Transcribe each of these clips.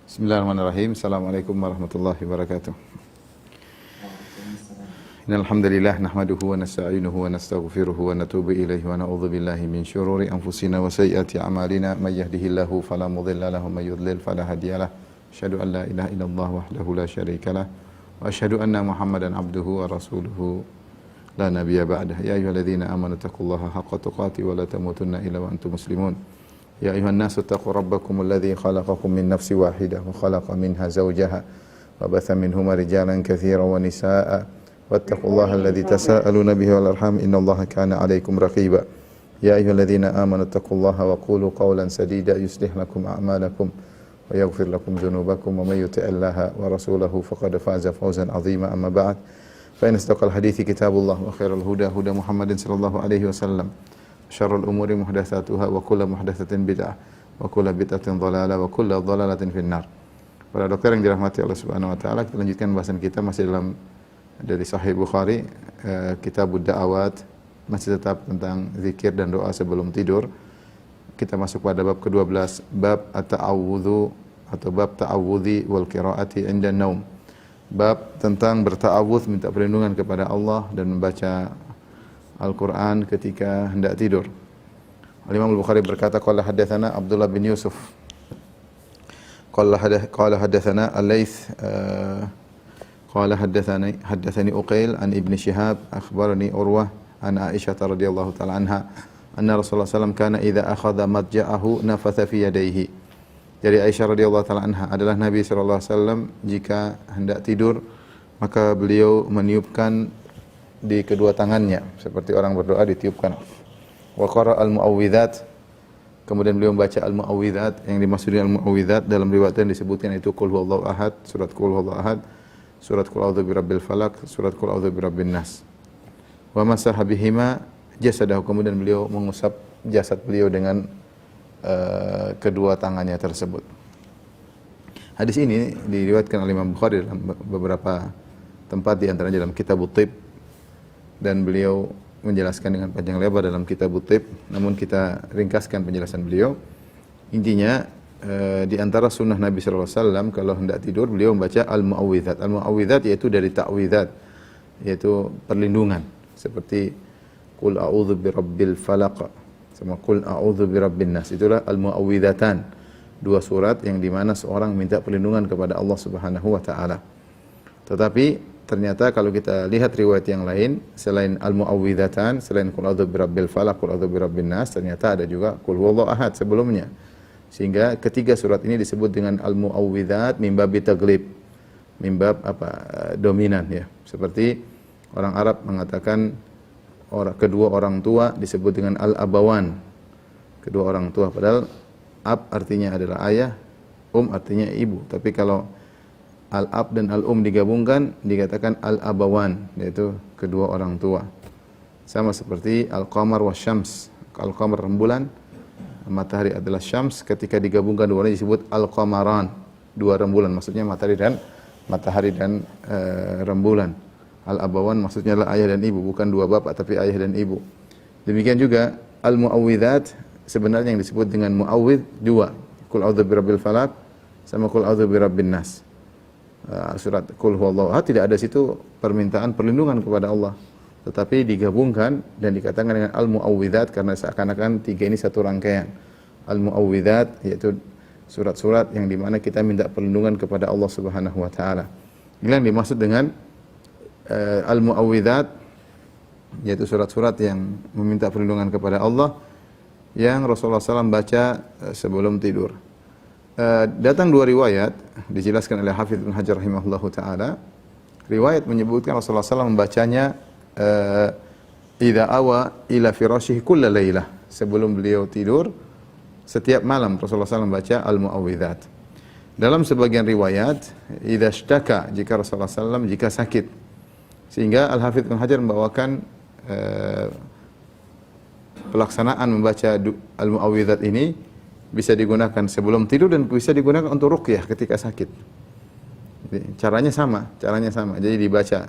Bismillahirrahmanirrahim. Assalamualaikum warahmatullahi wabarakatuh. Innal hamdalillah nahmaduhu wa nasta'inuhu wa nastaghfiruhu wa natubu ilaihi wa na'udzu billahi min syururi anfusina wa sayyiati a'malina may yahdihillahu fala mudilla lahu wa may yudlil fala hadiyalah. Asyhadu an la ilaha illallah wahdahu la syarikalah wa asyhadu anna Muhammadan abduhu wa rasuluhu la nabiyya ba'dah. Ya ayyuhalladzina amanu taqullaha haqqa tuqatih wa la tamutunna illa wa antum muslimun. يا أيها الناس اتقوا ربكم الذي خلقكم من نفس واحدة وخلق منها زوجها وبث منهما رجالا كثيرا ونساء واتقوا الله الذي تساءلون به والأرحام إن الله كان عليكم رقيبا يا أيها الذين آمنوا اتقوا الله وقولوا قولا سديدا يصلح لكم أعمالكم ويغفر لكم ذنوبكم ومن يطع الله ورسوله فقد فاز فوزا عظيما أما بعد فإن أصدق الحديث كتاب الله وخير الهدى هدى محمد صلى الله عليه وسلم syarrul umuri muhdatsatuha wa kullu muhdatsatin bid'ah wa kullu bid'atin dhalalah wa kullu dhalalatin finnar. Para dokter yang dirahmati Allah Subhanahu wa taala, kita lanjutkan bahasan kita masih dalam dari Sahih Bukhari, Kitabud Da'awat, masih tetap tentang zikir dan doa sebelum tidur. Kita masuk pada bab ke-12, bab at-ta'awudzu atau bab ta'awudzi wal qiraati 'inda naum. Bab tentang berta'awudz, minta perlindungan kepada Allah dan membaca Al-Quran ketika hendak tidur. Imam Al-Bukhari berkata, qala hadatsana Abdullah bin Yusuf, qala hadatsana Al-Laits, qala hadatsani Uqail an Ibn Shihab akhbarani Urwah an Aisyah radhiyallahu ta'ala anha anna Rasulullah sallallahu alaihi wasallam kana idza akhadha madja'ahu nafatha fi yadayhi. Dari Aisyah radhiyallahu ta'ala anha adalah Nabi sallallahu alaihi wasallam jika hendak tidur maka beliau meniupkan di kedua tangannya seperti orang berdoa ditiupkan. Wa qara al-mu'awwidzat, kemudian beliau membaca al-mu'awwidzat. Yang dimaksud al-mu'awwidzat dalam riwayat yang disebutkan itu qul huwallahu ahad, surat qul huwallahu ahad, surat qul a'udzu birabbil falaq, surat qul a'udzu birabbin nas. Wa masaha bihima jasadahu, kemudian beliau mengusap jasad beliau dengan kedua tangannya tersebut. Hadis ini diriwayatkan oleh Imam Bukhari dalam beberapa tempat, di antaranya dalam Kitabut Thib, dan beliau menjelaskan dengan panjang lebar dalam Kitabut Thib, namun kita ringkaskan penjelasan beliau. Intinya di antara sunnah Nabi sallallahu alaihi wasallam kalau hendak tidur beliau membaca al-mu'awwidzat. Al-mu'awwidzat yaitu dari ta'widzat, yaitu perlindungan, seperti qul a'udzu birabbil falaq sama qul a'udzu birabbin nas. Itulah al-mu'awwidzatan, dua surat yang di mana seorang minta perlindungan kepada Allah Subhanahu wa taala. Tetapi ternyata kalau kita lihat riwayat yang lain, selain al-mu'awwidzatan, selain qul a'udzu birabbil falaq, qul a'udzu birabbin nas, ternyata ada juga qul huwallahu ahad sebelumnya. Sehingga ketiga surat ini disebut dengan al-mu'awwidzat mim babi taglib, mim bab dominan ya. Seperti orang Arab mengatakan kedua orang tua disebut dengan al-abawan, kedua orang tua, padahal ab artinya adalah ayah, artinya ibu. Tapi kalau al-ab dan al-um digabungkan dikatakan al-abawan, yaitu kedua orang tua. Sama seperti al-qamar wa syams. Al-qamar rembulan, matahari adalah syams, ketika digabungkan dua ini disebut al-qamaran, dua rembulan, maksudnya matahari dan rembulan. Al-abawan maksudnya adalah ayah dan ibu, bukan dua bapak tapi ayah dan ibu. Demikian juga al-mu'awwidzat, sebenarnya yang disebut dengan mu'awwidz dua, qul a'udzu birabbil falaq sama qul a'udzu birabbin nas. Surat qul huwallahu ahad tidak ada situ permintaan perlindungan kepada Allah, tetapi digabungkan dan dikatakan dengan al-mu'awwidzat karena seakan-akan tiga ini satu rangkaian. Al-mu'awwidzat yaitu surat-surat yang dimana kita minta perlindungan kepada Allah Subhanahu wa taala. Inilah yang dimaksud dengan al-mu'awwidzat, yaitu surat-surat yang meminta perlindungan kepada Allah yang Rasulullah SAW baca sebelum tidur. Datang dua riwayat, dijelaskan oleh Hafidz Ibnu Hajar rahimahullahu taala. Riwayat menyebutkan Rasulullah SAW membacanya idza awa ila firashihi kulla lailah, sebelum beliau tidur setiap malam Rasulullah SAW membaca al-mu'awwidzat. Dalam sebagian riwayat idza ishtaka, jika Rasulullah SAW jika sakit. Sehingga Al-Hafidz Ibnu Hajar membawakan pelaksanaan membaca al-mu'awwidzat ini bisa digunakan sebelum tidur dan bisa digunakan untuk ruqyah ketika sakit. Jadi, caranya sama. Jadi dibaca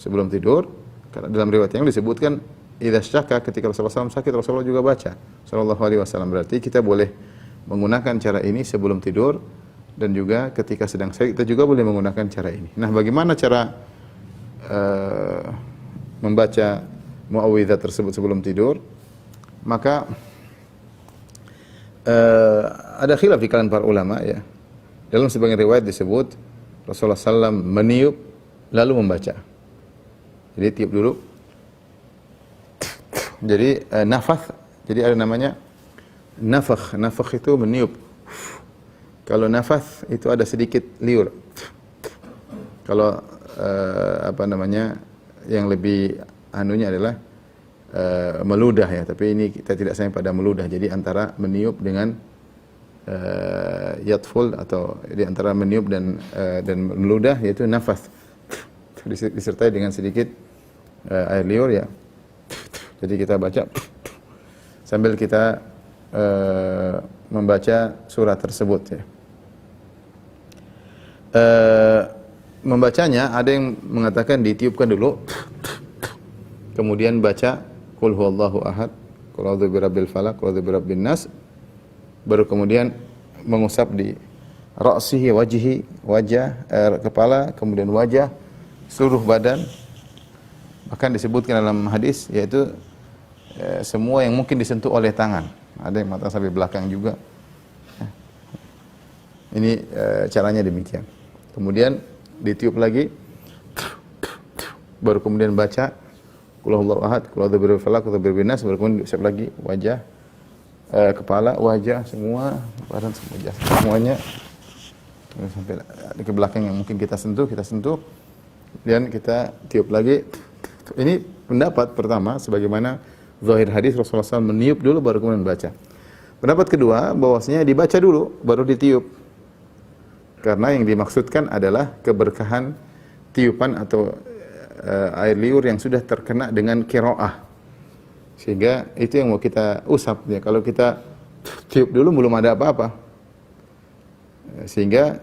sebelum tidur. Karena dalam riwayat yang disebutkan idza syaka, ketika Rasulullah SAW sakit Rasulullah juga baca sallallahu alaihi wasallam. Berarti kita boleh menggunakan cara ini sebelum tidur dan juga ketika sedang sakit kita juga boleh menggunakan cara ini. Nah, bagaimana cara membaca muawwidzat tersebut sebelum tidur? Maka ada khilaf di kalangan para ulama ya. Dalam sebagian riwayat disebut Rasulullah SAW meniup lalu membaca. Jadi tiup dulu. Jadi nafath. Jadi ada namanya nafakh. Nafakh itu meniup. Kalau nafath itu ada sedikit liur. Kalau yang lebih anunya adalah meludah ya, tapi ini kita tidak sampai pada meludah. Jadi antara meniup dengan yatful, atau di antara meniup dan meludah, yaitu nafas, disertai dengan sedikit air liur ya. Jadi kita baca sambil kita membaca surat tersebut ya. Membacanya ada yang mengatakan ditiupkan dulu, kemudian baca qul huwallahu ahad, qul a'udzu birabbil falaq, qul a'udzu birabbin nas, baru kemudian mengusap di ra'sihi, wajah, kepala, kemudian wajah, seluruh badan. Bahkan disebutkan dalam hadis, yaitu semua yang mungkin disentuh oleh tangan. Ada yang mata sampai belakang juga. Ini caranya demikian. Kemudian ditiup lagi, baru kemudian baca qul huwallahu ahad, qul a'udzu birabbil falaq, qul a'udzu birabbin nas, baru kemudian diusap lagi wajah, kepala, wajah, semua badan, semuanya sampai ke belakang yang mungkin kita sentuh, dan kita tiup lagi. Ini pendapat pertama, sebagaimana zahir hadis Rasulullah SAW meniup dulu baru kemudian baca. Pendapat kedua, bahwasanya dibaca dulu baru ditiup. Karena yang dimaksudkan adalah keberkahan tiupan atau air liur yang sudah terkena dengan qiraah. Sehingga itu yang mau kita usap ya. Kalau kita tiup dulu belum ada apa-apa. Sehingga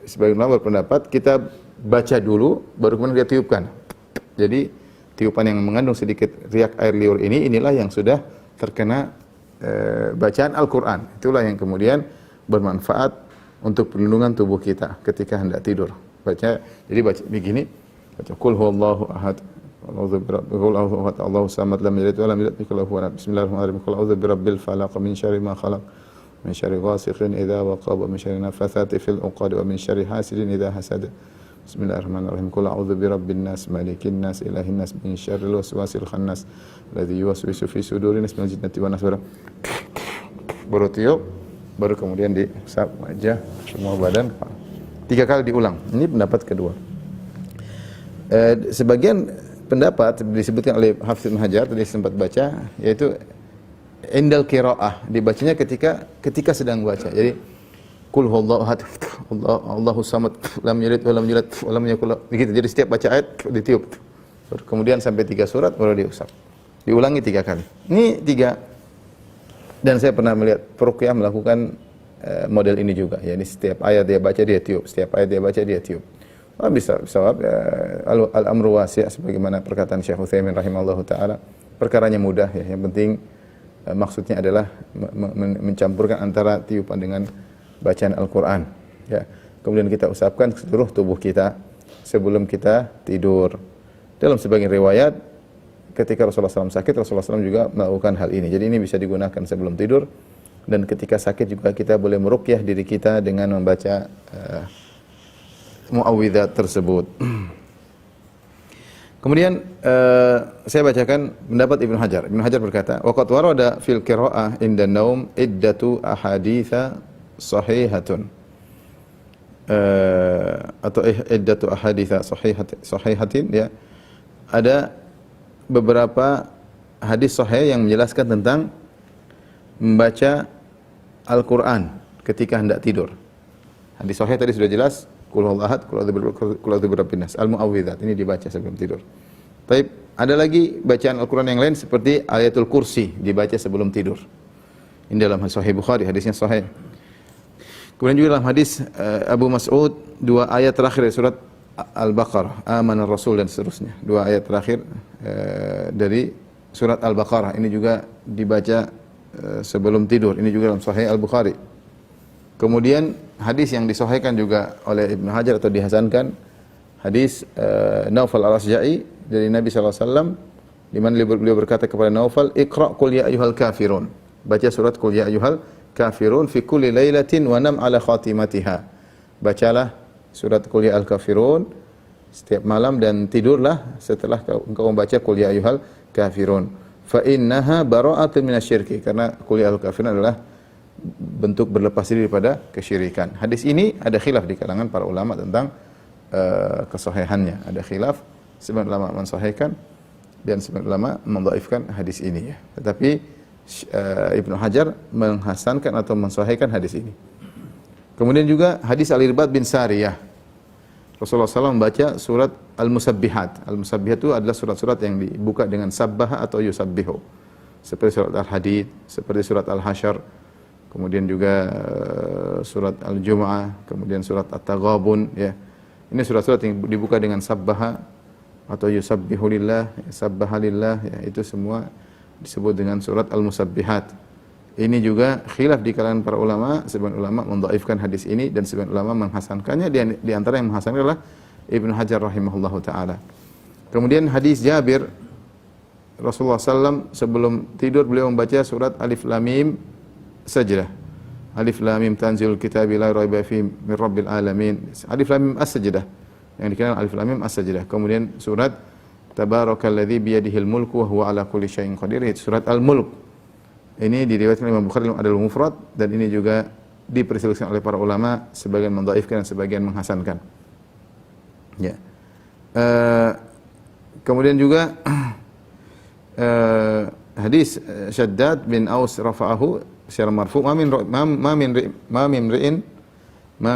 sebagian ulama berpendapat kita baca dulu baru kemudian kita tiupkan. Jadi tiupan yang mengandung sedikit riak air liur inilah yang sudah terkena bacaan Al-Qur'an. Itulah yang kemudian bermanfaat untuk perlindungan tubuh kita ketika hendak tidur. Jadi baca begini, baca qul huwallahu ahad, Allahu samad, lam yalid wa lam yulad, bismillahirrahmanirrahim, qul a'udzu birabbil falaq, min syarri ma khalaq, min syarri ghasiqin idza waqab, min syarri nafathati fil 'uqad, wa min syarri hasidin idza hasad. Bismillahirrahmanirrahim. Qul a'udzu birabbin nas, malikin nas, ilahin nas, min syarril waswasil khannas, alladzi yuwaswisu fi sudurin nas, minal jinnati wan nas. Baru tiup, baru kemudian diusap wajah, semua badan, kepala. 3 kali diulang. Ini pendapat kedua. Sebagian pendapat disebutkan oleh Hafiz Ibnu Hajar tadi sempat baca, yaitu indal qiraah, dibacanya ketika sedang baca. Jadi qul huwallahu ahad, Allahu samad, lam yalid wa lam yulad wa lam yakul lahu, begitu. Jadi setiap baca ayat ditiup. Kemudian sampai 3 surat baru diusap. Diulangi 3 kali. Ini 3. Dan saya pernah melihat peruqyah melakukan model ini juga. Ya, ini setiap ayat dia baca dia tiup, setiap ayat dia baca dia tiup. Bisa al-amru wasi', sebagaimana perkataan Syekh Utsaimin rahimahullahu taala. Perkaranya mudah ya. Yang penting maksudnya adalah mencampurkan antara tiupan dengan bacaan Al-Qur'an. Ya. Kemudian kita usapkan ke seluruh tubuh kita sebelum kita tidur. Dalam sebagian riwayat, ketika Rasulullah SAW sakit, Rasulullah SAW juga melakukan hal ini. Jadi ini bisa digunakan sebelum tidur, dan ketika sakit juga kita boleh meruqyah diri kita dengan membaca muawwidzat tersebut. Kemudian saya bacakan pendapat Ibnu Hajar. Ibnu Hajar berkata, waqad warada fil qiraa'ah inda naum iddatu ahaditsa sahihatun. Atau iddatu ahaditsa sahihatin ya. Ada beberapa hadis sahih yang menjelaskan tentang membaca Al-Qur'an ketika hendak tidur. Hadis sahih tadi sudah jelas, qul huwallahu ahad, qul a'udzu birabbin nas, al-muawwidzat, ini dibaca sebelum tidur. Baik, ada lagi bacaan Al-Qur'an yang lain seperti ayatul kursi dibaca sebelum tidur. Ini dalam Sahih Bukhari, hadisnya sahih. Kemudian juga dalam hadis Abu Mas'ud, 2 ayat terakhir dari surat Al-Baqarah, amanar Rasul, dan seterusnya. 2 ayat terakhir dari surat Al-Baqarah ini juga dibaca sebelum tidur. Ini juga dalam Sahih Al-Bukhari. Kemudian hadis yang disahihkan juga oleh Ibnu Hajar atau dihasankan, hadis Naufal al-Asja'i dari Nabi SAW, di mana beliau berkata kepada Naufal, "Iqra' qul ya ayyuhal kafirun." Baca surat qul ya ayyuhal kafirun fi kulli lailatin wa nam ala khatimatiha. Bacalah surat qul ya al kafirun setiap malam dan tidurlah setelah engkau membaca qul ya ayyuhal kafirun. Fa innaha bara'atun minasyirki, karena qul ya al kafirun adalah bentuk berlepas diri daripada kesyirikan. Hadis ini ada khilaf di kalangan para ulama tentang kesahihannya. Ada khilaf, sebagian ulama mensahihkan dan sebagian ulama mendhaifkan hadis ini ya. Tetapi Ibnu Hajar menghasankan atau mensahihkan hadis ini. Kemudian juga hadis Al-Irbad bin Sariyah. Rasulullah SAW membaca surat Al-Musabbihat. Al-Musabbihat itu adalah surat-surat yang dibuka dengan sabbaha atau yusabbihu. Seperti surat Al-Hadid, seperti surat Al-Hasyr, kemudian juga surat Al-Jumu'ah, kemudian surat At-Taghabun ya. Ini surat-surat yang dibuka dengan sabbaha atau yusabbihu lillah, sabbaha lillah ya, itu semua disebut dengan surat Al-Musabbihat. Ini juga khilaf di kalangan para ulama, sebagian ulama mendhaifkan hadis ini dan sebagian ulama menghasankannya. Di antara yang menghasankan adalah Ibnu Hajar rahimahullahu taala. Kemudian hadis Jabir, Rasulullah SAW sebelum tidur beliau membaca surat Alif Lam Mim Sajdah. Alif Lam Mim tanzilul kitabi la raiba fihi min rabbil alamin. Alif Lam Mim As-Sajdah, yang dikenal Alif Lam Mim As-Sajdah. Kemudian surat Tabarakalladzi biyadihil mulku wa huwa ala kulli syai'in qadir, surat Al-Mulk. Ini diriwayatkan oleh Imam Bukhari dalam Adabul Mufrad, dan ini juga diperselisihkan oleh para ulama, sebagian mendhaifkan dan sebagian menghasankan. Ya. Kemudian juga hadis Shaddad bin Aus rafa'ahu secara marfu', ma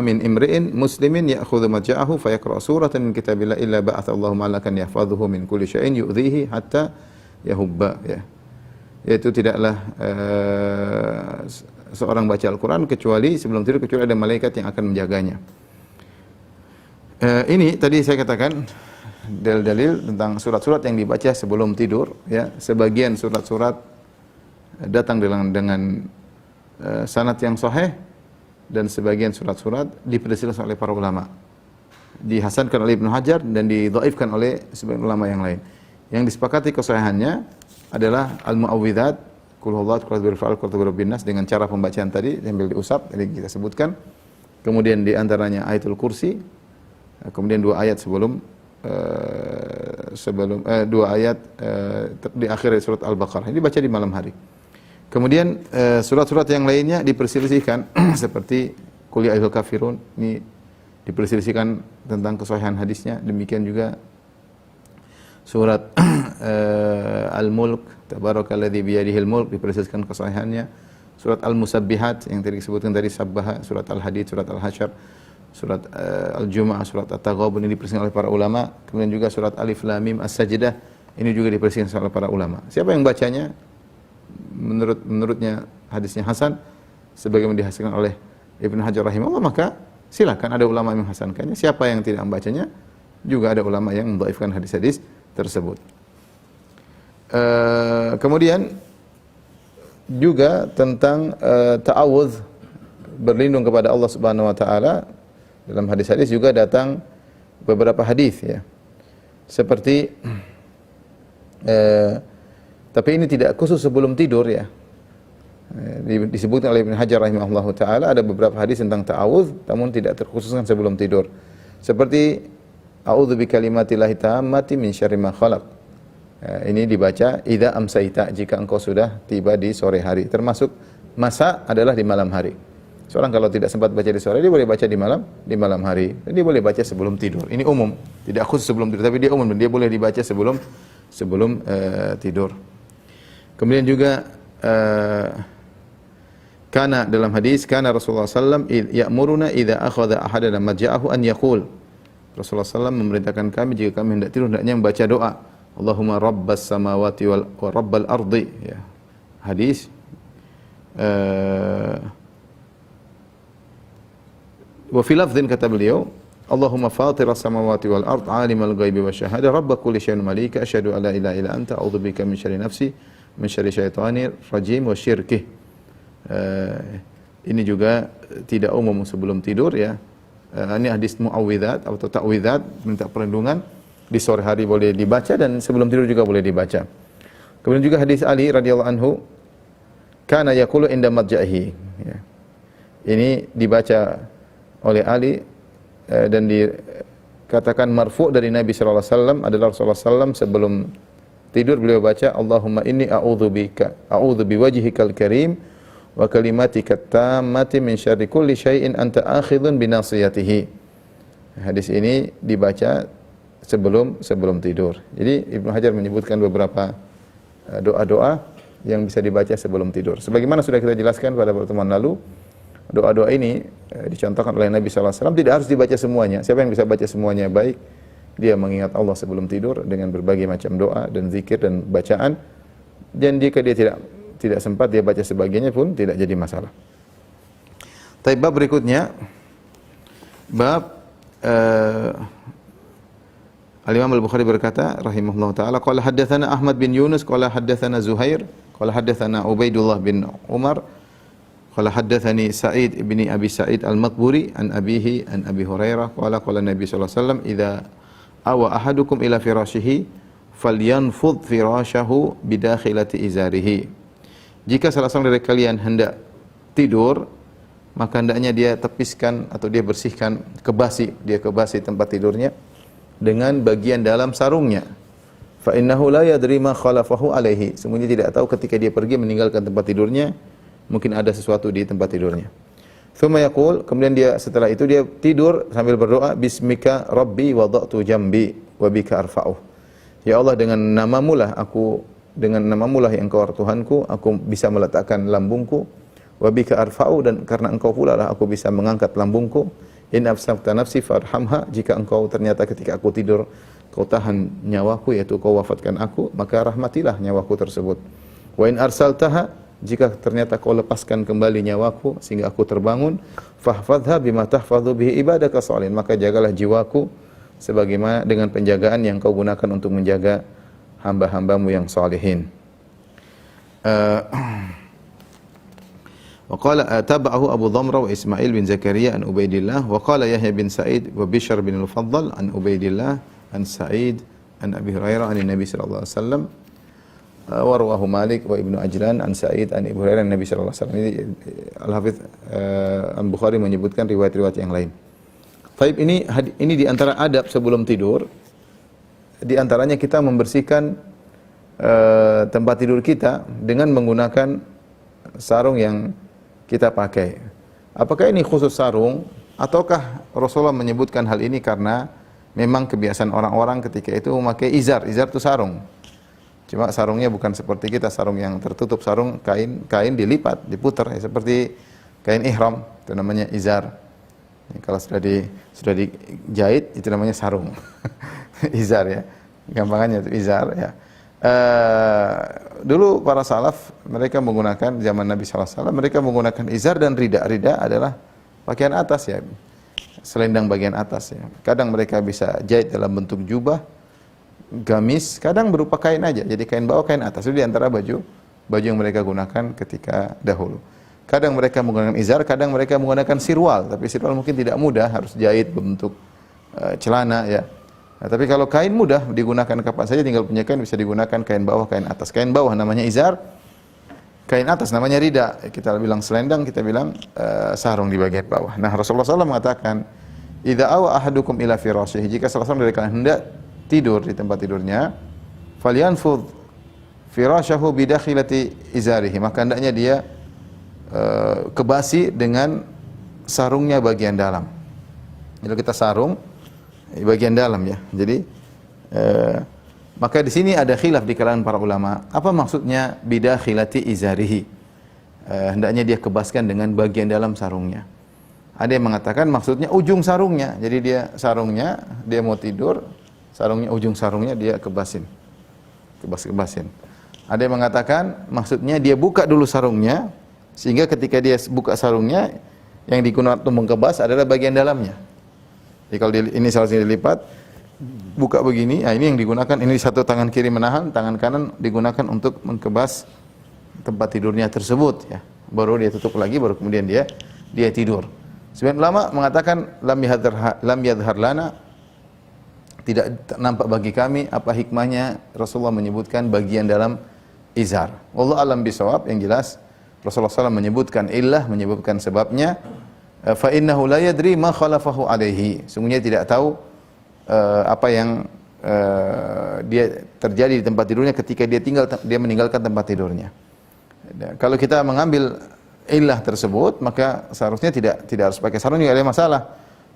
min imri'in muslimin ya'khudhu matja'ahu fa yaqra'u suratan min kitabillah illa ba'atha Allahu malakan yahfadhuhu min kulli syai'in yu'dhihi hatta yahubba ya. Yaitu tidaklah seorang baca Al-Qur'an kecuali sebelum tidur, kecuali ada malaikat yang akan menjaganya. Ini tadi saya katakan dalil-dalil tentang surat-surat yang dibaca sebelum tidur ya. Sebagian surat-surat datang dengan sanad yang sahih, dan sebagian surat-surat diperselisihkan oleh para ulama, dihasankan oleh Ibnu Hajar dan didhaifkan oleh sebagian ulama yang lain. Yang disepakati kesahihannya adalah al-mu'awwidzat, qul huwallahu ahad, qul a'udzu birabbil falaq, qul a'udzu birabbin nas, dengan cara pembacaan tadi sambil diusap tadi kita sebutkan. Kemudian di antaranya ayatul kursi, kemudian dua ayat dua ayat di akhir surat Al-Baqarah. Ini baca di malam hari. Kemudian surat-surat yang lainnya diperselisihkan seperti Qul ya ayyuhal kafirun, ini diperselisihkan tentang kesahihan hadisnya. Demikian juga surat Al-Mulk, Tabarakalladzi biyadihil mulk, diperselisihkan kesahihannya. Surat Al-Musabbihat yang tadi disebutkan dari Sabbaha, surat Al-Hadid, surat Al-Hasyr, surat Al-Jumu'ah, surat At-Taghabun, ini diperselisihkan oleh para ulama. Kemudian juga surat Alif Lam Mim As-Sajdah, ini juga diperselisihkan oleh para ulama. Siapa yang bacanya menurutnya hadisnya hasan, sebagaimana dihasilkan oleh Ibnu Hajar rahimahullah, maka silakan, ada ulama yang menghasankannya. Siapa yang tidak membacanya, juga ada ulama yang mendhaifkan hadis-hadis tersebut. Kemudian juga tentang ta'awudz, berlindung kepada Allah Subhanahu wa taala. Dalam hadis-hadis juga datang beberapa hadis ya. Seperti tapi ini tidak khusus sebelum tidur ya. Disebutkan oleh Ibnu Hajar rahimahullahu taala ada beberapa hadis tentang ta'awudz, namun tidak terkhususkan sebelum tidur. Seperti a'udzu bikalimatillahi tammati min syarri ma khalaq. Ini dibaca idza amsayta, jika engkau sudah tiba di sore hari. Termasuk masa adalah di malam hari. Seorang kalau tidak sempat baca di sore, dia boleh baca di malam hari. Dan dia boleh baca sebelum tidur. Ini umum, tidak khusus sebelum tidur, tapi dia umum, dia boleh dibaca sebelum tidur. Kemudian juga kana dalam hadis, kana Rasulullah sallallahu alaihi wasallam ya'muruna idza akhadha ahadana madja'ahu an yaqul. Rasulullah sallallahu memerintahkan kami jika kami hendak tidur hendaknya membaca doa, Allahumma rabbas samawati wa rabbal ardi ya. Hadis wa fi lafdhin kata beliau, Allahumma fatiras samawati wal ard, alimal ghaibi wasyahada, rabb kulli syai'in malika, asyhadu an la ilaha illa anta, a'udzubika min syarri nafsi, min syarri syaithanir rajim wa syirkih. Ini juga tidak umum sebelum tidur ya. Ini hadis muawwidzat atau ta'widzat, minta perlindungan, di sore hari boleh dibaca dan sebelum tidur juga boleh dibaca. Kemudian juga hadis Ali radhiyallahu anhu, kana yaqulu inda madja'ihi. Ya. Ini dibaca oleh Ali dan dikatakan marfu' dari Nabi sallallahu alaihi wasallam, adalah Rasulullah sallallahu sebelum tidur beliau baca, Allahumma inni a'udzu biwajhikal karim wa kalimatika tammati min syarri kulli syai'in anta akhidhun binasiyatihi. Hadis ini dibaca sebelum tidur. Jadi Ibnu Hajar menyebutkan beberapa doa-doa yang bisa dibaca sebelum tidur. Sebagaimana sudah kita jelaskan pada pertemuan lalu, doa-doa ini dicontohkan oleh Nabi sallallahu alaihi wasallam, tidak harus dibaca semuanya. Siapa yang bisa baca semuanya baik, dia mengingat Allah sebelum tidur dengan berbagai macam doa dan zikir dan bacaan. Dan jika dia tidak sempat, dia baca sebagiannya pun tidak jadi masalah. Tapi bab berikutnya, bab Al-Imam Al-Bukhari berkata rahimahullah taala, qala haddatsana Ahmad bin Yunus qala haddatsana Zuhair qala haddatsana Ubaidullah bin Umar qala haddatsani Sa'id bin Abi Sa'id Al-Maqburi an abihi an Abi Hurairah qala qala Nabi sallallahu alaihi wasallam, idza awa ahadukum ila firashihi falyanfudh firashahu bidakhilati izarihi. Jika salah seorang dari kalian hendak tidur, maka hendaknya dia tepiskan atau dia bersihkan, kebasi tempat tidurnya dengan bagian dalam sarungnya. Fa innahu la yadri ma khalafahu alaihi. Semuanya tidak tahu ketika dia pergi meninggalkan tempat tidurnya, mungkin ada sesuatu di tempat tidurnya. Tsumma yaqul, kemudian dia setelah itu dia tidur sambil berdoa, bismika rabbi wada'tu jambi wa bika arfa'uh. Ya Allah, dengan namamu lah yang Engkau Tuhanku, aku bisa meletakkan lambungku. Wa bika arfa'u, dan karena Engkau pula lah aku bisa mengangkat lambungku. In afsakta nafsi farhamha, jika Engkau ternyata ketika aku tidur Kau tahan nyawaku, yaitu Kau wafatkan aku, maka rahmatilah nyawaku tersebut. Wa in arsaltaha, jika ternyata Kau lepaskan kembali nyawaku sehingga aku terbangun, fahfadha bima tahfadhu bihi ibadaka shalihin, maka jagalah jiwaku sebagaimana dengan penjagaan yang Kau gunakan untuk menjaga hamba-hambamu yang salihin. Wa qala tabahu Abu Dhamra wa Ismail bin Zakaria an Ubaidillah wa qala Yahya bin Sa'id wa Bishr bin Al-Faddal an Ubaidillah an Sa'id an Abi Hurairah an Nabi sallallahu alaihi wasallam wa rawahu Malik wa Ibnu Ajlan an Sa'id an Abi Hurairah an Nabi sallallahu alaihi wasallam. Ini Al-Hafidz Al-Bukhari menyebutkan riwayat-riwayat yang lain. Baik, ini di antara adab sebelum tidur. Di antaranya kita membersihkan tempat tidur kita dengan menggunakan sarung yang kita pakai. Apakah ini khusus sarung ataukah Rasulullah menyebutkan hal ini karena memang kebiasaan orang-orang ketika itu memakai izar. Izar itu sarung. Cuma sarungnya bukan seperti kita, sarung yang tertutup, sarung kain dilipat, diputar ya, seperti kain ihram, itu namanya izar. Kalau sudah dijahit itu namanya sarung. Izar ya, gampangannya itu izar ya. Dulu para salaf mereka menggunakan zaman Nabi sallallahu alaihi wasallam, mereka menggunakan izar dan rida. Rida adalah pakaian atas ya, selendang bagian atas ya. Kadang mereka bisa jahit dalam bentuk jubah, gamis, kadang berupa kain aja. Jadi kain bawah, kain atas. Itu di antara baju yang mereka gunakan ketika dahulu. Kadang mereka menggunakan izar, kadang mereka menggunakan sirwal, tapi sirwal mungkin tidak mudah, harus jahit bentuk celana ya. Nah, tapi kalau kain mudah digunakan kapan saja, tinggal punya kain bisa digunakan, kain bawah, kain atas. Kain bawah namanya izar, kain atas namanya rida. Kita bilang selendang, kita bilang sarung di bagian bawah. Nah, Rasulullah SAW mengatakan, "Idza awa ahadukum ila firashihi," jika salah seorang dari kalian hendak tidur di tempat tidurnya, falyanfudh firashahu bidakhilati izarihi, maka hendaknya dia kebasi dengan sarungnya bagian dalam. Jadi kita sarung bagian dalam ya. Jadi maka di sini ada khilaf di kalangan para ulama. Apa maksudnya bidakhilati izarihi? Hendaknya dia kebaskan dengan bagian dalam sarungnya. Ada yang mengatakan maksudnya ujung sarungnya. Jadi dia sarungnya, dia mau tidur, sarungnya, ujung sarungnya dia kebasin. Kebasin. Ada yang mengatakan maksudnya dia buka dulu sarungnya, sehingga ketika dia buka sarungnya, yang digunakan untuk mengkebas adalah bagian dalamnya. Jadi kalau ini salah satu dilipat, buka begini, nah ini yang digunakan, ini satu tangan kiri menahan, tangan kanan digunakan untuk mengkebas tempat tidurnya tersebut ya. baru dia tutup lagi, baru kemudian dia tidur. Sebagian ulama mengatakan lam yadhhar lana, tidak nampak bagi kami apa hikmahnya Rasulullah menyebutkan bagian dalam izar. Wallahu alam bisawab, yang jelas Rasulullah SAW menyebutkan illah, menyebutkan sebabnya. Fa innahu la yadri ma khalafahu alaihi. Sungguhnya tidak tahu apa yang dia terjadi di tempat tidurnya ketika dia meninggalkan tempat tidurnya. Kalau kita mengambil illah tersebut, maka seharusnya tidak harus pakai sarung, tidak ada masalah.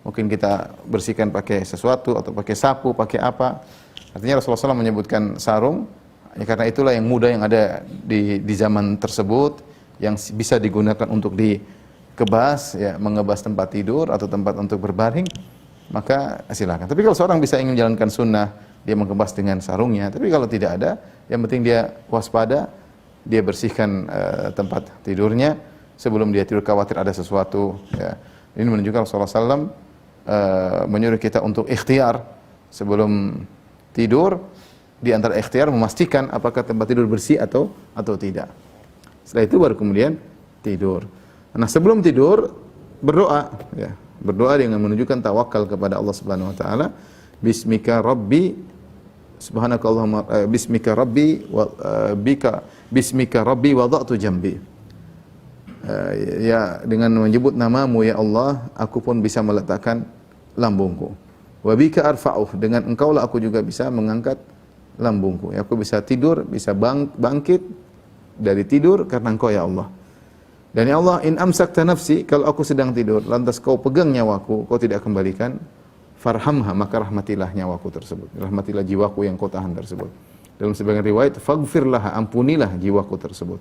Mungkin kita bersihkan pakai sesuatu atau pakai sapu, pakai apa. Artinya Rasulullah SAW menyebutkan sarung, ya karena itulah yang mudah yang ada di zaman tersebut, yang bisa digunakan untuk dikebas, ya, mengebas tempat tidur atau tempat untuk berbaring, maka silakan. Tapi kalau seorang bisa ingin menjalankan sunnah, dia mengebas dengan sarungnya. Tapi kalau tidak ada, yang penting dia waspada, dia bersihkan tempat tidurnya sebelum dia tidur, khawatir ada sesuatu. Ya. Ini menunjukkan Rasulullah SAW menyuruh kita untuk ikhtiar sebelum tidur. Di antara ikhtiar memastikan apakah tempat tidur bersih atau tidak. Setelah itu baru kemudian tidur. Nah, sebelum tidur berdoa, ya. Berdoa dengan menunjukkan tawakal kepada Allah Subhanahu wa taala. Bismika Rabbi subhanakallahumma bismika Rabbi wa bismika Rabbi wada'tu jambi. Ya, dengan menyebut namamu ya Allah, aku pun bisa meletakkan lambungku. Wa bika arfa'uh, dengan engkaulah aku juga bisa mengangkat lambungku. Ya, aku bisa tidur, bisa bangkit dari tidur karena engkau ya Allah. Dan ya Allah, in amsakta nafsi, kalau aku sedang tidur, lantas kau pegang nyawaku, kau tidak kembalikan, farhamha, maka rahmatilah nyawaku tersebut. Rahmatilah jiwaku yang kau tahan tersebut. Dalam sebagian riwayat, faghfirlah, ampunilah jiwaku tersebut.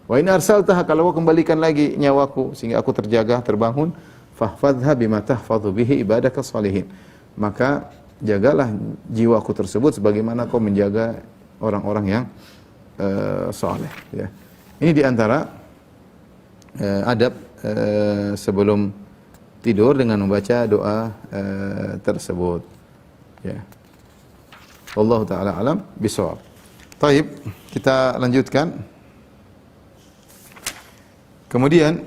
Wa in arsaltaha, kalau kau kembalikan lagi nyawaku sehingga aku terjaga, terbangun, fahfadha bima tahfadhu bihi ibadaka shalihin. Maka jagalah jiwaku tersebut sebagaimana kau menjaga orang-orang yang saleh, ya. Ini di antara adab sebelum tidur dengan membaca doa tersebut, ya. Wallahu taala alam bisawab. Baik, kita lanjutkan. Kemudian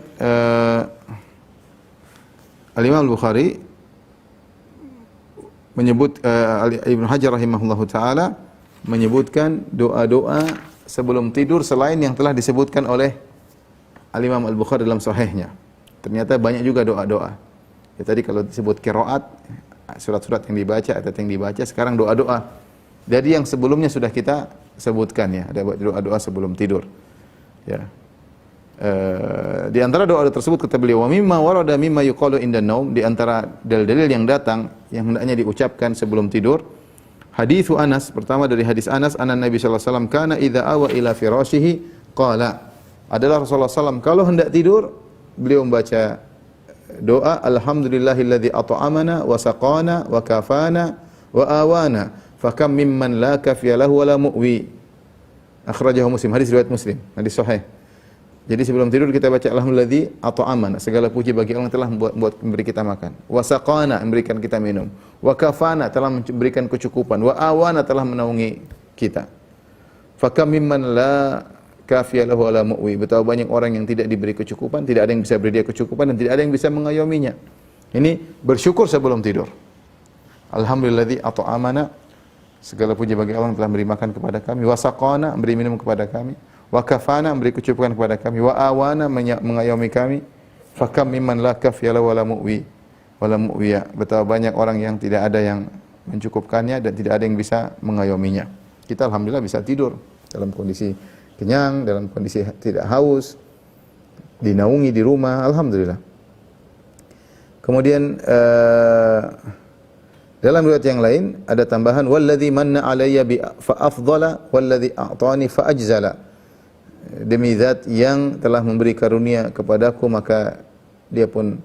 Al-Imam Al-Bukhari menyebut, Ibnu Hajar rahimahullahu taala menyebutkan doa-doa sebelum tidur selain yang telah disebutkan oleh Al-Imam Al-Bukhari dalam sahihnya. Ternyata banyak juga doa-doa. Ya, tadi kalau disebut qiraat, surat-surat yang dibaca, ayat yang dibaca, sekarang doa-doa. Jadi yang sebelumnya sudah kita sebutkan, ya, ada doa-doa sebelum tidur. Ya. Di antara doa tersebut kata beliau, wa mimma warada mimma yuqalu inda naum, di antara dalil-dalil yang datang yang hendaknya diucapkan sebelum tidur, hadis Anas, pertama dari hadis Anas, anna Nabi sallallahu alaihi wasallam kana idza awa ila firashihi qala, adalah Rasulullah SAW kalau hendak tidur beliau membaca doa, alhamdulillahilladzi at'amana wa saqana wa kafana wa awana fakam mimman la kafiya lahu wa la mu'wi, akhrajahu Muslim, hadis riwayat Muslim, hadis sahih. Jadi sebelum tidur kita baca alhamdulilladzi at'amana, segala puji bagi Allah yang telah memberi kita makan. Wa saqana, memberikan kita minum. Wa kafana, telah memberikan kecukupan. Wa awana, telah menaungi kita. Fakam mimman la kafiya lahu wa la mu'wi, betapa banyak orang yang tidak diberi kecukupan, tidak ada yang bisa beri dia kecukupan dan tidak ada yang bisa mengayominya. Ini bersyukur sebelum tidur. Alhamdulilladzi at'amana, segala puji bagi Allah yang telah memberi makan kepada kami. Wa saqana, memberi minum kepada kami. Wa kafana, memberi kecukupan kepada kami. Wa awana, mengayomi kami. Fakam mimman la kafiya lahu wa la mu'wi wa la mu'wiya, betapa banyak orang yang tidak ada yang mencukupkannya dan tidak ada yang bisa mengayominya. Kita alhamdulillah bisa tidur dalam kondisi kenyang, dalam kondisi tidak haus, dinaungi di rumah, alhamdulillah. Kemudian dalam riwayat yang lain ada tambahan, walladzi manna alayya bi fa afdhala walladzi a'tani fa ajzala, demi zat yang telah memberi karunia kepadaku maka dia pun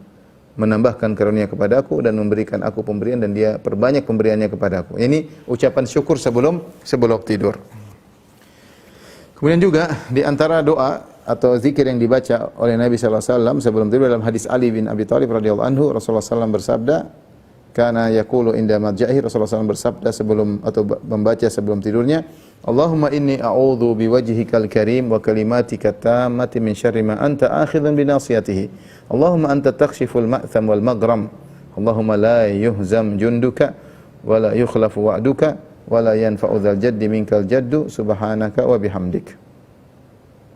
menambahkan karunia kepadaku dan memberikan aku pemberian dan dia perbanyak pemberiannya kepadaku. Ini ucapan syukur sebelum tidur. Kemudian juga di antara doa atau zikir yang dibaca oleh Nabi sallallahu alaihi wasallam sebelum tidur, dalam hadis Ali bin Abi Thalib radhiyallahu anhu, Rasulullah sallallahu bersabda, kana yaqulu inda madja'i, Rasulullah SAW bersabda sebelum atau membaca sebelum tidurnya, Allahumma inni a'udzu biwajhikal karim wa kalimatika tammati min syarri ma anta akhidhun bi nasiyatihi. Allahumma anta takshiful ma'tham wal maghram. Allahumma la yuhzam junduka wa la yukhlafu wa'duka wa la yanfa'u dzal jaddi minkal jaddu subhanaka wa bihamdik.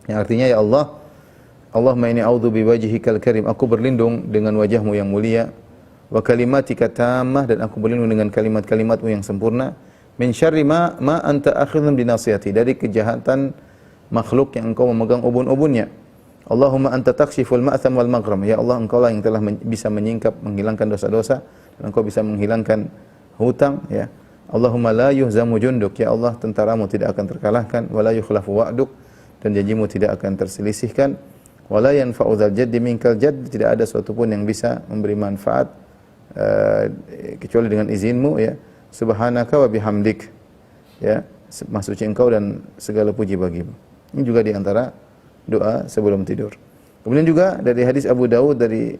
Yang artinya, ya Allah, Allahumma inni a'udzu biwajhikal karim, aku berlindung dengan wajahmu yang mulia, wa kalimatika tammah, dan aku berlindung dengan kalimat-kalimatmu yang sempurna, min syarri ma anta akhidhun bi nasiyati, dari kejahatan makhluk yang engkau memegang ubun-ubunnya. Allahumma anta takshiful ma'tham wal maghram, ya Allah, engkau lah yang telah bisa menyingkap, menghilangkan dosa-dosa, dan engkau bisa menghilangkan hutang, ya. Allahumma la yuhzamu junduk, ya Allah, tentaramu tidak akan terkalahkan, wa la yukhlafu wa'duk, dan janjimu tidak akan terselisihkan, wa la yanfa'u dzal jaddi minkal jadd, tidak ada suatu pun yang bisa memberi manfaat kecuali dengan izinmu, ya. Subhanaka wa bihamdik, ya, maha suci engkau dan segala puji bagimu. Ini juga di antara doa sebelum tidur. Kemudian juga dari hadis Abu Dawud, dari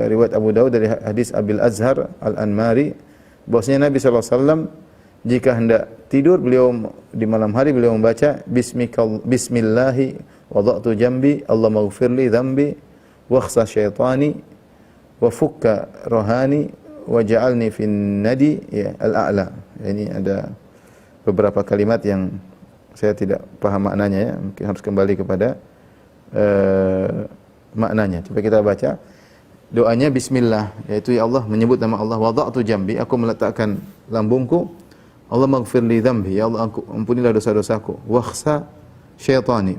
riwayat Abu Dawud dari hadis Abil Azhar Al-Anmari, bahwasanya Nabi SAW jika hendak tidur, beliau di malam hari beliau membaca bismillahi wada'tu jambi Allahumma ighfirli dhanbi wakhsa syaitani wa fukka rohani wa ja'alni fin nadi, ya, al-a'la. Ini ada beberapa kalimat yang saya tidak paham maknanya, ya, mungkin harus kembali kepada maknanya. Coba kita baca doanya. Bismillah, yaitu ya Allah, menyebut nama Allah. Wada'tu jambi, aku meletakkan lambungku. Allah maghfirli dhanbi, ya Allah, ampunilah dosa-dosaku. Wakhsa syaitani,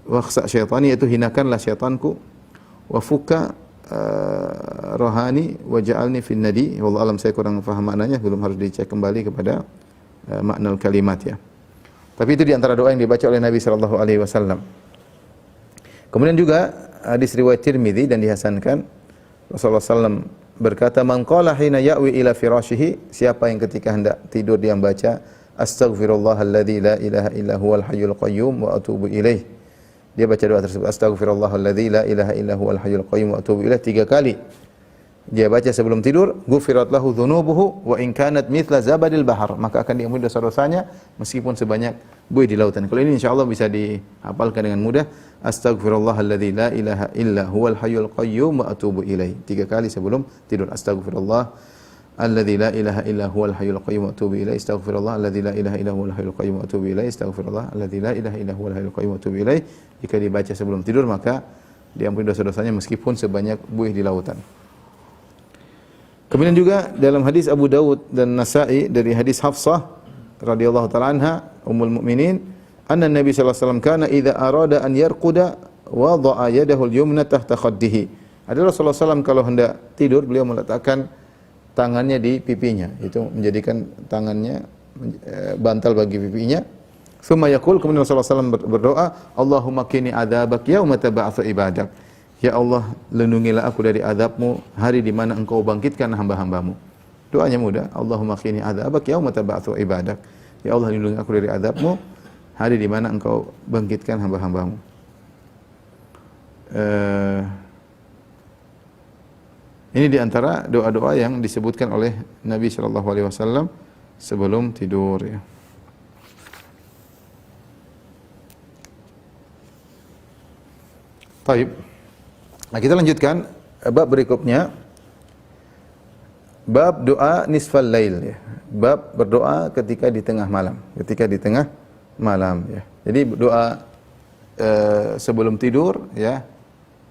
wakhsa syaitani, yaitu hinakanlah syaitanku. Wa fukka rohani wa ja'alni fin nadi. Wallahu alam, saya kurang paham maknanya, belum, harus dicek kembali kepada makna kalimat, ya. Tapi itu di antara doa yang dibaca oleh Nabi sallallahu alaihi wasallam. Kemudian juga hadis riwayat Tirmizi dan dihasankan, Rasulullah SAW berkata, man qala hina ya'wi ila firashihi, siapa yang ketika hendak tidur dia membaca astaghfirullahalladzi la ilaha illa huwal hayyul qayyum wa atubu ilaih. Dia baca doa tersebut, astaghfirullahalladzi la ilaha illa huwal hayyul qayyum wa atubu ilaih, 3 kali. Dia baca sebelum tidur, ghufirat lahu dzunubuhu wa in kanat mithla zabadil bahar, maka akan diampuni dosa-dosanya meskipun sebanyak buih di lautan. Kalau ini insyaallah bisa dihafalkan dengan mudah. Astaghfirullahalladzi la ilaha illa huwal hayyul qayyum wa atubu ilaih, 3 kali sebelum tidur. Astaghfirullahalladzi la ilaha illa huwal hayyul qayyum wa atubu ilaih. Astaghfirullahalladzi la ilaha illa huwal hayyul qayyum wa atubu ilaih. Astaghfirullahalladzi la ilaha illa huwal hayyul qayyum wa atubu ilaih. Jika dibaca sebelum tidur, maka diampuni dosa-dosanya meskipun sebanyak buih di lautan. Kemudian juga dalam hadis Abu Dawud dan Nasa'i dari hadis Hafsah radhiyallahu taala anha ummul mukminin, anna Nabi sallallahu alaihi wasallam kana idza arada an yarquda wada'a yadahu al-yumna tahta khaddihi. Ada Rasulullah SAW kalau hendak tidur, beliau meletakkan tangannya di pipinya, itu menjadikan tangannya bantal bagi pipinya. Tsumma yaqul, kemudian Rasulullah SAW berdoa, Allahumma qini adzabak yauma tab'atsu ibadak. Ya Allah, lindungilah aku dari azabmu hari di mana engkau bangkitkan hamba-hambamu. Doanya mudah. Allahumma qini adzabak yauma tab'atsu ibadak. Ya Allah, lindungi aku dari azabmu hari di mana engkau bangkitkan hamba-hambamu. Ini di antara doa-doa yang disebutkan oleh Nabi sallallahu alaihi wasallam sebelum tidur, ya. Baik. Nah, kita lanjutkan bab berikutnya, bab doa nisfal lail, ya. Bab berdoa ketika di tengah malam, ya. Jadi doa sebelum tidur, ya,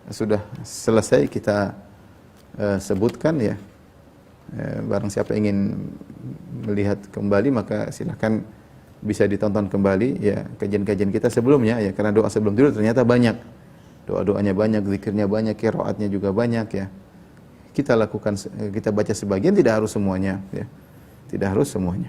sudah selesai kita sebutkan, ya. Barang siapa ingin melihat kembali, maka silakan bisa ditonton kembali, ya, kajian-kajian kita sebelumnya, ya, karena doa sebelum tidur ternyata banyak. Doa-doanya banyak, zikirnya banyak, qiraatnya juga banyak, ya. Kita lakukan, kita baca sebagian, tidak harus semuanya, ya. Tidak harus semuanya.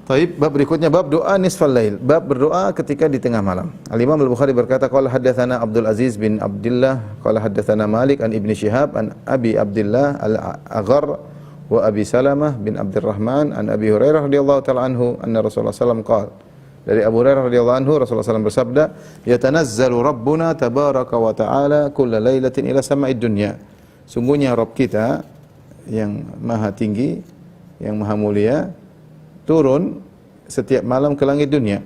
Baik, bab berikutnya bab doa nisfal lail, bab berdoa ketika di tengah malam. Al-Imam Al-Bukhari berkata, qala haddatsana Abdul Aziz bin Abdullah, qala haddatsana Malik an Ibnu Syihab an Abi Abdullah Al-Aghar wa Abi Salamah bin Abdurrahman an Abi Hurairah radhiyallahu ta'ala anhu anna Rasulullah sallallahu alaihi wasallam qala, dari Abu Hurairah radhiyallahu anhu, Rasulullah SAW bersabda, yatanazzalu Rabbuna tabaraka wa ta'ala kulla lailatin ila sama'id dunya. Sungguhnya Rabb kita yang maha tinggi, yang maha mulia turun setiap malam ke langit dunia.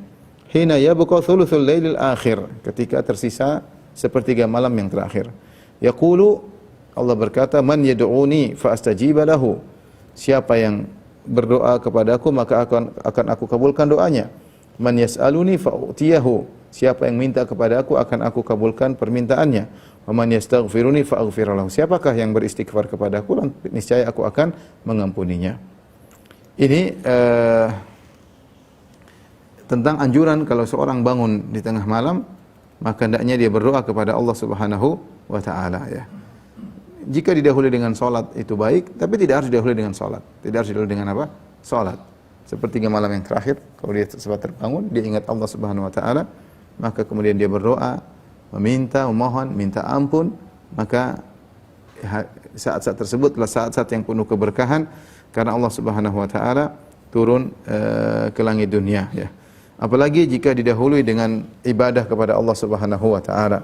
Hina yabqa thuluthul lailil akhir, ketika tersisa sepertiga malam yang terakhir. Yaqulu, Allah berkata, man yad'uni fa astajiba lahu. Siapa yang berdoa kepadaku maka akan aku kabulkan doanya. Man yas'aluni fa utiyahu. Siapa yang minta kepadaku akan aku kabulkan permintaannya. Wa man yastaghfiruni fa aghfir lahu. Siapakah yang beristighfar kepadaku, niscaya aku akan mengampuninya. Ini tentang anjuran kalau seorang bangun di tengah malam, maka hendaknya dia berdoa kepada Allah Subhanahu wa taala, ya. Jika didahului dengan salat itu baik, tapi tidak harus didahului dengan salat. Tidak harus didahului dengan apa? Salat. Sepertiga malam yang terakhir, kalau dia sempat terbangun, dia ingat Allah Subhanahu wa taala, maka kemudian dia berdoa, memohon, minta ampun, maka saat-saat tersebut adalah saat-saat yang penuh keberkahan karena Allah Subhanahu wa taala turun ke langit dunia, ya. Apalagi jika didahului dengan ibadah kepada Allah Subhanahu wa taala.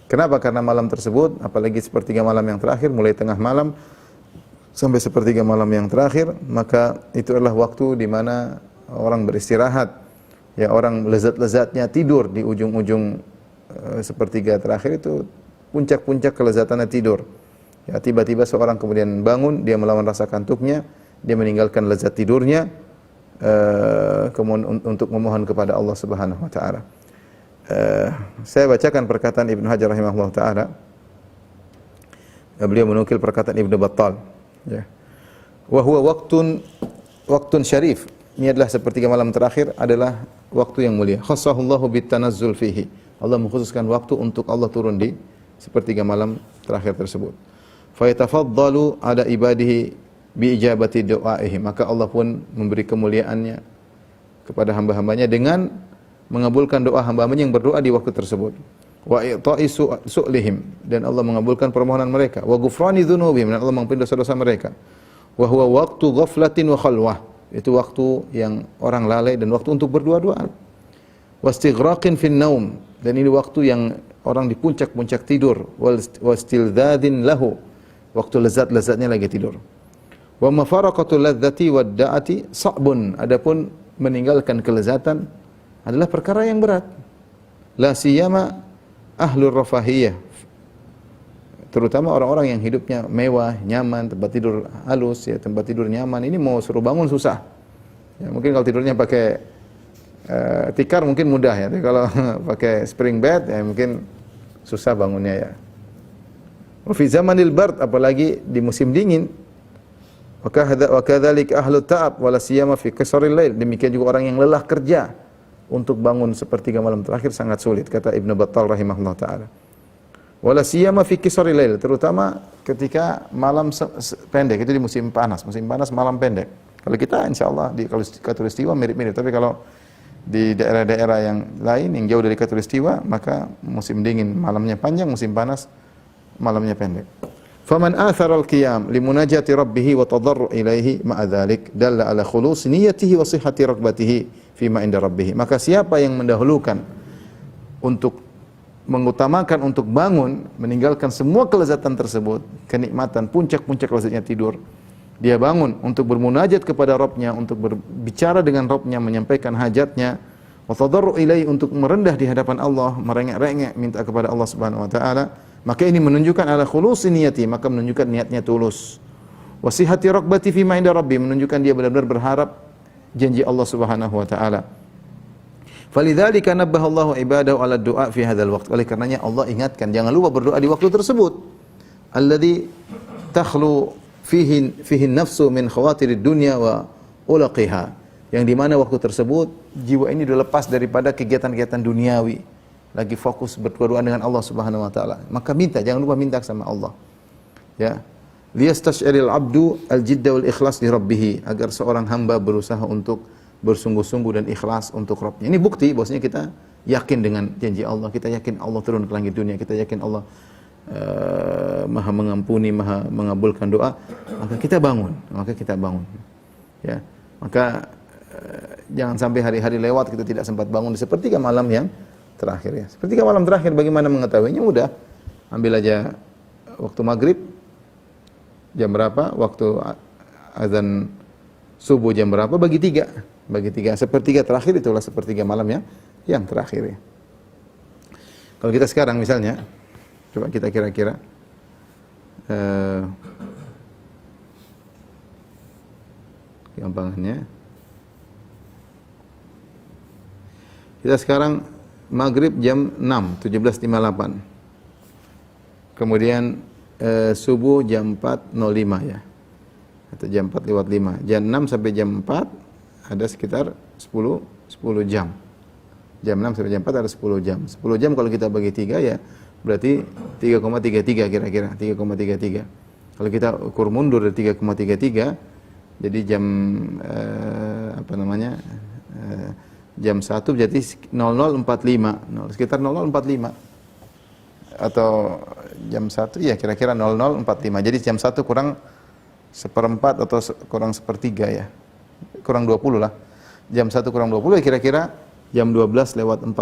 Kenapa? Karena malam tersebut, apalagi sepertiga malam yang terakhir, mulai tengah malam sampai sepertiga malam yang terakhir, maka itu adalah waktu di mana orang beristirahat. Ya, orang lezat-lezatnya tidur di ujung-ujung sepertiga terakhir itu, puncak-puncak kelezatannya tidur. Ya, tiba-tiba seorang kemudian bangun, dia melawan rasa kantuknya, dia meninggalkan lezat tidurnya kemudian untuk memohon kepada Allah Subhanahu wa taala. Saya bacakan perkataan Ibnu Hajar rahimahullah taala. Beliau menukil perkataan Ibnu Battal, ya. Wa huwa waqtun syarif. Ini adalah sepertiga malam terakhir, adalah waktu yang mulia. Khassahullahu bitanazzul fihi. Allah mengkhususkan waktu untuk Allah turun di sepertiga malam terakhir tersebut. Fa yatafaddalu ala ibadihi bi ijabati do'aihi, maka Allah pun memberi kemuliaannya kepada hamba-hambanya dengan mengabulkan doa hamba-hambanya yang berdoa di waktu tersebut. Wa i'ta'i su'lihim, dan Allah mengabulkan permohonan mereka. Wa ghufrani dzunubihim, dan Allah mengampuni dosa-dosa mereka. Wa huwa waqtu ghaflatin wa khalwah, itu waktu yang orang lalai dan waktu untuk berdoa-doa. Wastighraqin fin naum, dan ini waktu yang orang di puncak-puncak tidur. Wastildzadin lahu, waktu lezat-lezatnya lagi tidur. Wa mafaraqatul ladzati wad da'ati sa'bun, adapun meninggalkan kelezatan adalah perkara yang berat. La siyama ahlur rafahiyah, terutama orang-orang yang hidupnya mewah, nyaman, tempat tidur halus, ya, tempat tidur nyaman, ini mau suruh bangun susah. Ya, mungkin kalau tidurnya pakai tikar mungkin mudah, ya. Tapi kalau pakai spring bed, ya mungkin susah bangunnya, ya. Wa fi zamanil bard, apalagi di musim dingin. Wa kadzalika ahlut ta'ab wala siyama fi qisaril lail, demikian juga orang yang lelah kerja, untuk bangun sepertiga malam terakhir sangat sulit, kata Ibnu Battal rahimahullah taala. Wala siyama fi qisaril lail, terutama ketika malam pendek, itu di musim panas malam pendek. Kalau kita insyaallah di Khatulistiwa mirip-mirip, tapi kalau di daerah-daerah yang lain yang jauh dari Khatulistiwa, maka musim dingin malamnya panjang, musim panas malamnya pendek. Faman athara al-qiyam limunajati rabbih wa tadarru ilaihi ma'a dzalik dalla ala khulus niyyatihi wa sihhati raghbatihi fima inda rabbih. Maka siapa yang mendahulukan untuk mengutamakan untuk bangun, meninggalkan semua kelezatan tersebut, kenikmatan, puncak-puncak lezatnya tidur, dia bangun untuk bermunajat kepada Rabbnya, untuk berbicara dengan Rabbnya, menyampaikan hajatnya, wa tadarru ilaihi, untuk merendah di hadapan Allah, merengek-rengek minta kepada Allah Subhanahu wa taala, maka ini menunjukkan ala khulusi niyati, maka menunjukkan niatnya tulus. Wasihati raghbati fi ma inda rabbi, menunjukkan dia benar-benar berharap janji Allah Subhanahu wa taala. Falidzalika nabbaha Allahu ibadahu ala du'a fi hadzal waqt. Oleh karenanya Allah ingatkan jangan lupa berdoa di waktu tersebut. Alladzi takhlu fihi nafsu min khawatirid dunya wa ulaqiha. Yang di mana waktu tersebut jiwa ini sudah lepas daripada kegiatan-kegiatan duniawi, lagi fokus berdoa dengan Allah Subhanahu wa taala. Maka minta, jangan lupa minta sama Allah. Ya. Liyastash'iril 'abdu al-jidda wal ikhlas li rabbih, agar seorang hamba berusaha untuk bersungguh-sungguh dan ikhlas untuk Rabbnya. Ini bukti bahwasanya kita yakin dengan janji Allah, kita yakin Allah turun ke langit dunia, kita yakin Allah Maha mengampuni, Maha mengabulkan doa, maka kita bangun, Ya. Maka jangan sampai hari-hari lewat kita tidak sempat bangun di sepertiga malam yang terakhir, ya. Sepertiga malam terakhir bagaimana mengetahuinya? Mudah. Ambil aja waktu maghrib, jam berapa, waktu azan subuh jam berapa, bagi tiga. Bagi tiga, sepertiga terakhir itulah sepertiga malam yang terakhir ya. Kalau kita sekarang misalnya, coba kita kira-kira, gampangannya, kita sekarang maghrib jam 6, 17.58. Kemudian subuh jam 4.05 ya. Atau jam 4 lewat 5. Jam 6 sampai jam 4 ada sekitar 10 jam. Jam 6 sampai jam 4 ada 10 jam. 10 jam kalau kita bagi 3 ya berarti 3,33 kira-kira, 3,33. Kalau kita ukur mundur dari 3,33 jadi jam jam 1 jadi 00.45, sekitar 00.45. Atau jam 1 ya kira-kira 00.45. Jadi jam 1 kurang seperempat atau kurang sepertiga ya. Kurang 20 lah. Jam 1 kurang 20 ya kira-kira jam 12 lewat 40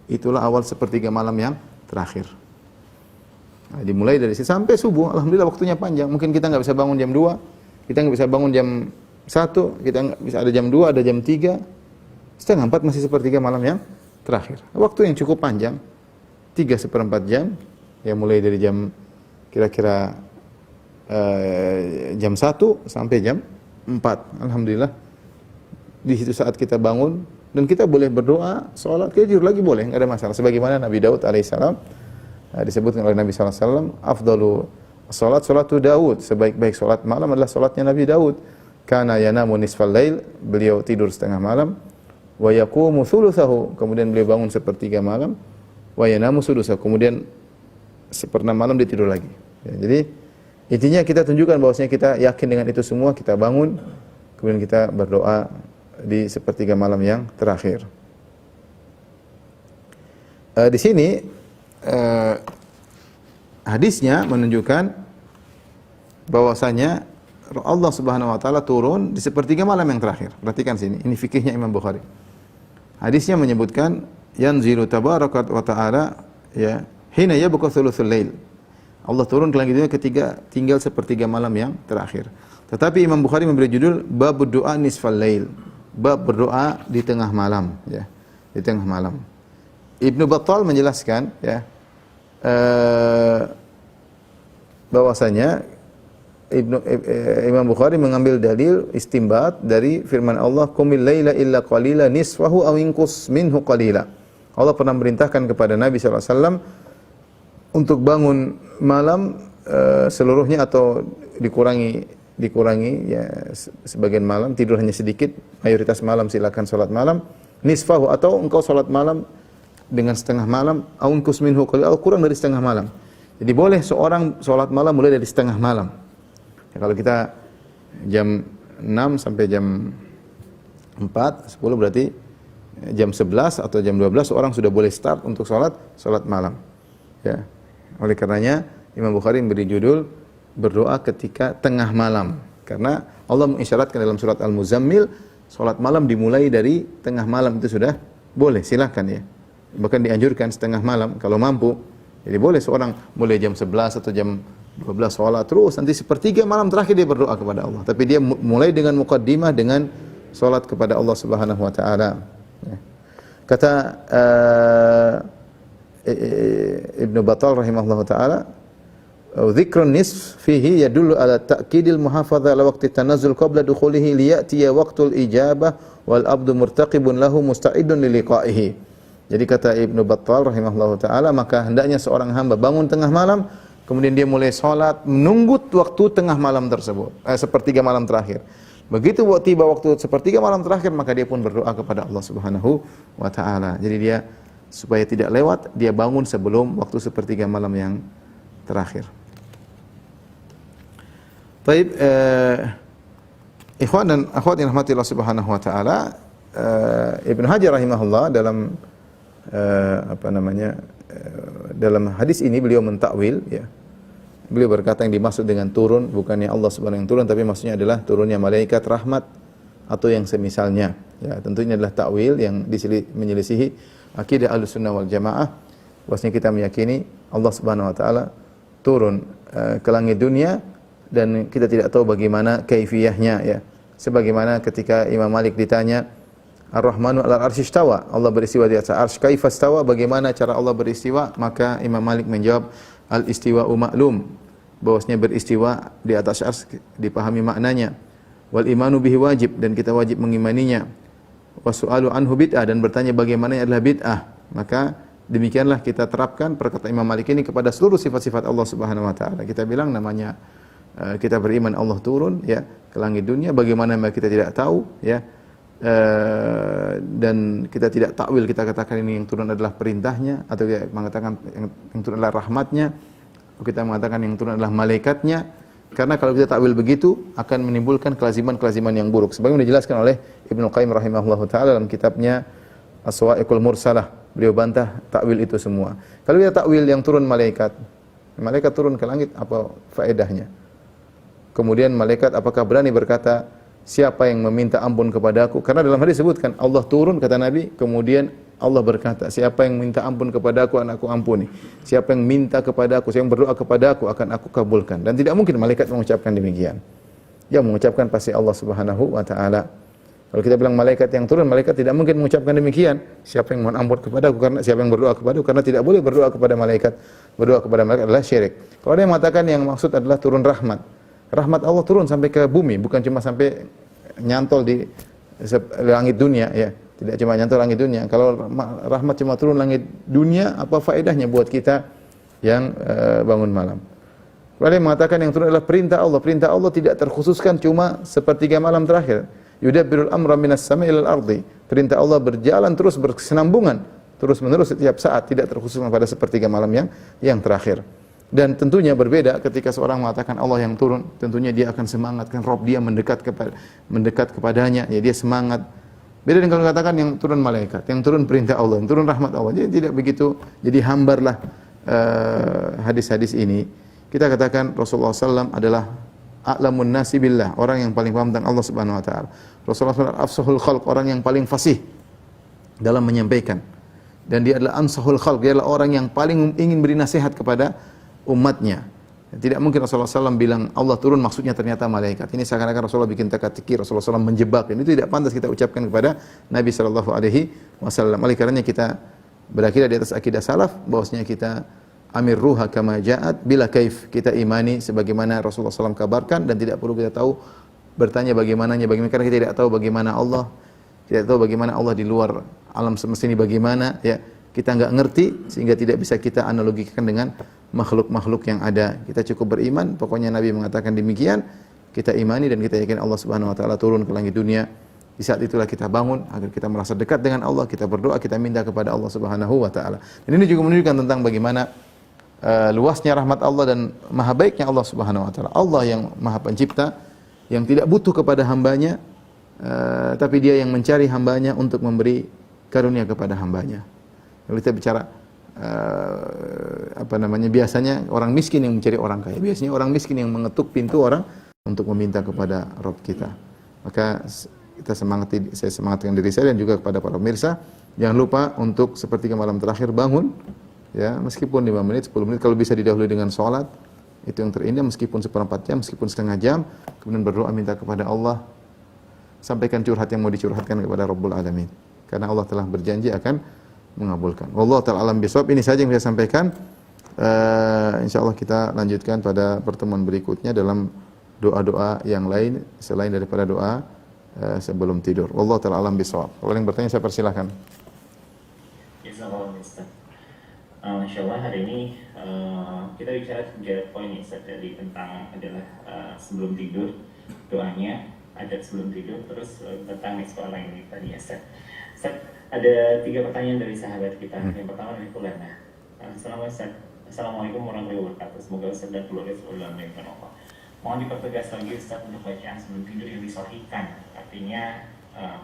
itulah awal sepertiga malam yang terakhir. Nah, dimulai dari sini sampai subuh, alhamdulillah waktunya panjang. Mungkin kita nggak bisa bangun jam 2, kita nggak bisa bangun jam 1, kita nggak bisa ada jam 2, ada jam 3. Setengah 4 masih sepertiga malam yang terakhir. Waktu yang cukup panjang, 3/4 jam, ya mulai dari jam kira-kira jam 1 sampai jam 4. Alhamdulillah. Di situ saat kita bangun dan kita boleh berdoa, salat, kita tidur lagi boleh, enggak ada masalah. Sebagaimana Nabi Daud alaihissalam disebutkan oleh Nabi sallallahu alaihi wasallam, afdalu salatu Daud, sebaik-baik salat malam adalah salatnya Nabi Daud. Kana yanamu nisfal lail, beliau tidur setengah malam, wa yaqumu thulutsahu, kemudian beliau bangun sepertiga malam, wa yanamu sulusahu, kemudian seperempat malam dia tidur lagi. Ya, jadi intinya kita tunjukkan bahwasanya kita yakin dengan itu semua, kita bangun, kemudian kita berdoa di sepertiga malam yang terakhir. Di sini hadisnya menunjukkan bahwasanya Allah Subhanahu wa taala turun di sepertiga malam yang terakhir. Perhatikan sini, ini fikihnya Imam Bukhari. Hadisnya menyebutkan yanzilu tabaraka wa taala ya hina yabqa thuluthul lail. Allah turun ke langit dunia ketika tinggal sepertiga malam yang terakhir. Tetapi Imam Bukhari memberi judul bab doa nisfal lail, bab berdoa di tengah malam ya, di tengah malam. Ibnu Battal menjelaskan ya bahwasanya Imam Bukhari mengambil dalil istinbat dari firman Allah, qumil laila illa qalila nisfahu aw inqus minhu qalila. Allah pernah memerintahkan kepada Nabi sallallahu alaihi wasallam untuk bangun malam seluruhnya atau dikurangi ya sebagian malam, tidur hanya sedikit, mayoritas malam silakan salat malam, nisfahu atau engkau salat malam dengan setengah malam, au unkus minhu qalil, kurang dari setengah malam. Jadi boleh seorang salat malam mulai dari setengah malam. Ya, kalau kita jam 6 sampai jam 4, 10 berarti jam 11 atau jam 12 orang sudah boleh start untuk salat malam. Ya. Oleh karenanya Imam Bukhari memberi judul berdoa ketika tengah malam, karena Allah mengisyaratkan dalam surat Al-Muzammil salat malam dimulai dari tengah malam, itu sudah boleh, silakan ya. Bahkan dianjurkan setengah malam kalau mampu. Jadi boleh seorang mulai jam 11 atau jam 12 salat terus, nanti sepertiga malam terakhir dia berdoa kepada Allah. Tapi dia mulai dengan muqaddimah, dengan salat kepada Allah Subhanahu wa taala. Ya. Kata Ibnu Battal rahimahullahu taala, dzikrun nisf fihi yadullu ala ta'kidil muhafadzah ala waqti tanazzul qabla dukhulihi liya'tiya waqtul ijabah wal abdu murtaqibun lahu musta'idun liliqa'ihi. Jadi kata Ibnu Battal rahimahullahu taala, maka hendaknya seorang hamba bangun tengah malam, kemudian dia mulai salat menunggu waktu tengah malam tersebut, sepertiga malam terakhir. Begitu tiba waktu sepertiga malam terakhir, maka dia pun berdoa kepada Allah Subhanahu wa taala. Jadi dia supaya tidak lewat, dia bangun sebelum waktu sepertiga malam yang terakhir. Baik, ikhwan dan akhwat yang dirahmati Allah Subhanahu wa taala, Ibnu Hajar rahimahullah dalam dalam hadis ini beliau mentakwil ya. Beliau berkata yang dimaksud dengan turun bukannya Allah Subhanahu yang turun, tapi maksudnya adalah turunnya malaikat rahmat atau yang semisalnya. Ya, tentunya adalah takwil yang menyelisihi akidah Ahlussunnah wal Jamaah. Bahwasanya kita meyakini Allah Subhanahu wa taala turun ke langit dunia dan kita tidak tahu bagaimana kaifiyahnya ya. Sebagaimana ketika Imam Malik ditanya, Ar-Rahmanu 'alal 'arsy istawa, Allah beristiwa di atas arsy, kaifa istawa, bagaimana cara Allah beristiwa? Maka Imam Malik menjawab, al-istiwa'u ma'lum, bahwasanya beristiwa di atas arsy dipahami maknanya. Wal imanu bihi wajib, dan kita wajib mengimaninya. Wasu'alu anhu bid'ah, dan bertanya bagaimana adalah bid'ah. Maka demikianlah kita terapkan perkataan Imam Malik ini kepada seluruh sifat-sifat Allah Subhanahu wa taala. Kita bilang namanya kita beriman Allah turun ya ke langit dunia, bagaimana kita tidak tahu ya. Dan kita tidak takwil, kita katakan ini yang turun adalah perintahnya, atau kita mengatakan yang turun adalah rahmatnya, atau kita mengatakan yang turun adalah malaikatnya. Karena kalau kita takwil begitu akan menimbulkan kelaziman-kelaziman yang buruk. Sebagaimana dijelaskan oleh Ibnu Qayyim rahimahullahu taala dalam kitabnya As-Sawa'iqul Mursalah. Beliau bantah takwil itu semua. Kalau kita takwil yang turun malaikat, malaikat turun ke langit, apa faedahnya? Kemudian malaikat apakah berani berkata, siapa yang meminta ampun kepadaku? Karena dalam hadis disebutkan Allah turun, kata Nabi, kemudian Allah berkata, siapa yang minta ampun kepadaku akan aku ampuni. Siapa yang minta kepadaku, siapa yang berdoa kepadaku akan aku kabulkan. Dan tidak mungkin malaikat mengucapkan demikian. Yang mengucapkan pasti Allah Subhanahu wa taala. Kalau kita bilang malaikat yang turun, malaikat tidak mungkin mengucapkan demikian. Siapa yang mohon ampun kepadaku, karena siapa yang berdoa kepadaku, karena tidak boleh berdoa kepada malaikat. Berdoa kepada malaikat adalah syirik. Kalau ada yang mengatakan yang maksud adalah turun rahmat. Rahmat Allah turun sampai ke bumi, bukan cuma sampai nyantol di langit dunia ya. Tidak cuma nyantol langit dunia. Kalau rahmat cuma turun langit dunia, apa faedahnya buat kita yang bangun malam? Ada yang mengatakan yang turun adalah perintah Allah. Perintah Allah tidak terkhususkan cuma sepertiga malam terakhir. Yudabbirul amra minas sama'i ilal ardi. Perintah Allah berjalan terus berkesinambungan, terus menerus setiap saat, tidak terkhususkan pada sepertiga malam yang terakhir. Dan tentunya berbeda ketika seorang mengatakan Allah yang turun, tentunya dia akan semangat, kan Rob dia mendekat kepadanya, ya dia semangat. Beda dengan kalau katakan yang turun malaikat, yang turun perintah Allah, yang turun rahmat Allah. Jadi tidak begitu, jadi hambarlah hadis-hadis ini. Kita katakan Rasulullah SAW adalah a'lamun nasi billah, orang yang paling paham tentang Allah Subhanahu wa taala. Rasulullah SAW afsahul khalq, orang yang paling fasih dalam menyampaikan. Dan dia adalah ansahul khalq, dia adalah orang yang paling ingin beri nasihat kepada umatnya. Tidak mungkin Rasulullah SAW bilang Allah turun maksudnya ternyata malaikat. Ini seakan-akan Rasulullah bikin teka-teki, Rasulullah SAW menjebak. Dan itu tidak pantas kita ucapkan kepada Nabi SAW. Oleh karenanya kita berakidah di atas akidah salaf, bahwasanya kita amir ruha kama ja'at bila kaif. Kita imani sebagaimana Rasulullah SAW kabarkan, dan tidak perlu kita tahu bertanya bagaimananya, karena kita tidak tahu bagaimana Allah, tidak tahu bagaimana Allah di luar alam semesta ini bagaimana ya. Kita enggak ngerti sehingga tidak bisa kita analogikan dengan makhluk-makhluk yang ada. Kita cukup beriman, pokoknya Nabi mengatakan demikian, kita imani dan kita yakin Allah Subhanahu wa taala turun ke langit dunia. Di saat itulah kita bangun agar kita merasa dekat dengan Allah, kita berdoa, kita minta kepada Allah Subhanahu wa taala. Dan ini juga menunjukkan tentang bagaimana luasnya rahmat Allah dan maha baiknya Allah Subhanahu wa taala. Allah yang maha pencipta, yang tidak butuh kepada hambanya, tapi dia yang mencari hambanya untuk memberi karunia kepada hambanya. Kalau kita bicara biasanya orang miskin yang mencari orang kaya. Biasanya orang miskin yang mengetuk pintu orang untuk meminta kepada Rabb kita. Maka saya semangatkan diri saya dan juga kepada para pemirsa, jangan lupa untuk sepertiga malam terakhir bangun ya, meskipun 5 menit, 10 menit, kalau bisa didahului dengan salat, itu yang terindah, meskipun seperempat jam, meskipun setengah jam, kemudian berdoa minta kepada Allah, sampaikan curhat yang mau dicurhatkan kepada Rabbul Alamin. Karena Allah telah berjanji akan mengabulkan. Wallahu ta'ala alam bisawab. Ini saja yang saya sampaikan. Insyaallah kita lanjutkan pada pertemuan berikutnya dalam doa-doa yang lain selain daripada doa sebelum tidur. Wallahu ta'ala alam bisawab. Kalau yang bertanya saya persilahkan. Jazakallahu Ustaz. Insyaallah hari ini kita bicara 3 poin Ustaz, tadi tentang adalah sebelum tidur doanya, adab sebelum tidur, terus tentang soal lain tadi Ustaz. Ustaz, ada 3 pertanyaan dari sahabat kita. Yang pertama dari Fulana. Assalamualaikum warahmatullahi wabarakatuh. Semoga Ustaz dan keluarga selalu dalam lindungan Allah. Mohon dipertegas lagi Ustaz untuk bacaan sebelum tidur yang disahihkan. Artinya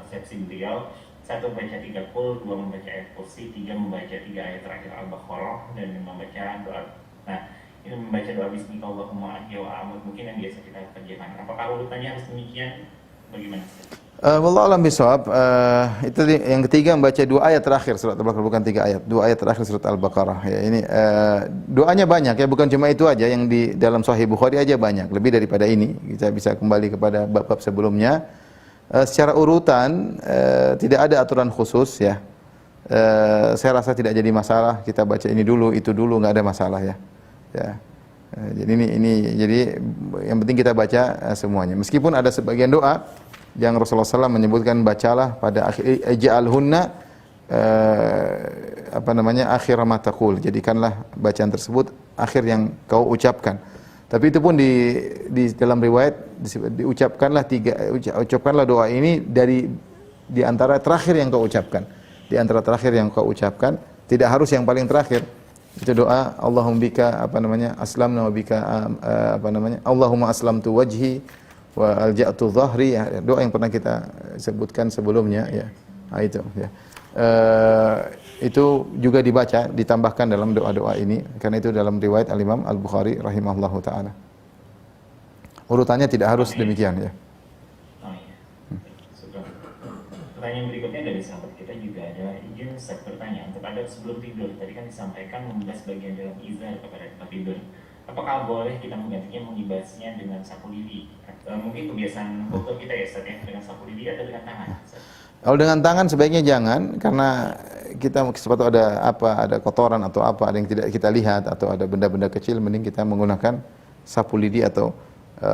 persepsi beliau, 1 membaca 3 qul, 2 membaca ayat kursi, 3 membaca 3 ayat terakhir Al-Baqarah, dan membaca doa. Nah, ini membaca doa bismika Allahumma ahya wa amut, mungkin yang biasa kita kerjakan. Apakah urutannya harus demikian? Bagaimana Ustaz? Wallahu alam bisawab. Itu yang ketiga membaca 2 ayat terakhir surat Al-Baqarah, bukan 3 ayat. 2 ayat terakhir surat Al-Baqarah. Ya, ini doanya banyak ya, bukan cuma itu aja yang di dalam Sahih Bukhari aja banyak. Lebih daripada ini. Kita bisa kembali kepada bab-bab sebelumnya. Secara urutan tidak ada aturan khusus ya. Saya rasa tidak jadi masalah kita baca ini dulu, itu dulu, nggak ada masalah ya. Ya. Jadi ini jadi yang penting kita baca semuanya. Meskipun ada sebagian doa yang Rasulullah SAW menyebutkan bacalah pada akhir ij'alhunna akhir ma taqul. Jadikanlah bacaan tersebut akhir yang kau ucapkan. Tapi itu pun di dalam riwayat ucapkanlah doa ini di antara terakhir yang kau ucapkan. Di antara terakhir yang kau ucapkan, tidak harus yang paling terakhir. Itu doa Allahumma bika aslamna wa bika Allahumma aslamtu wajhi wa alja'tu dhahri, ya, doa yang pernah kita sebutkan sebelumnya ya. Nah, itu ya. Itu juga dibaca, ditambahkan dalam doa-doa ini karena itu dalam riwayat Al-Imam Al-Bukhari rahimahullahu taala. Urutannya tidak harus demikian ya. Oh iya. Pertanyaan berikutnya dari sahabat kita juga ada, izin Ustaz bertanya untuk adab sebelum tidur. Tadi kan disampaikan membahas bagian dalam izar kepada tempat tidur. Apakah boleh kita menggantinya mengibasnya dengan sapu lidi? Mungkin kebiasaan kultur kita ya Ustaz ya, dengan sapu lidi atau dengan tangan? Kalau dengan tangan sebaiknya jangan, karena kita sepatu ada kotoran atau apa, ada yang tidak kita lihat atau ada benda-benda kecil, mending kita menggunakan sapu lidi atau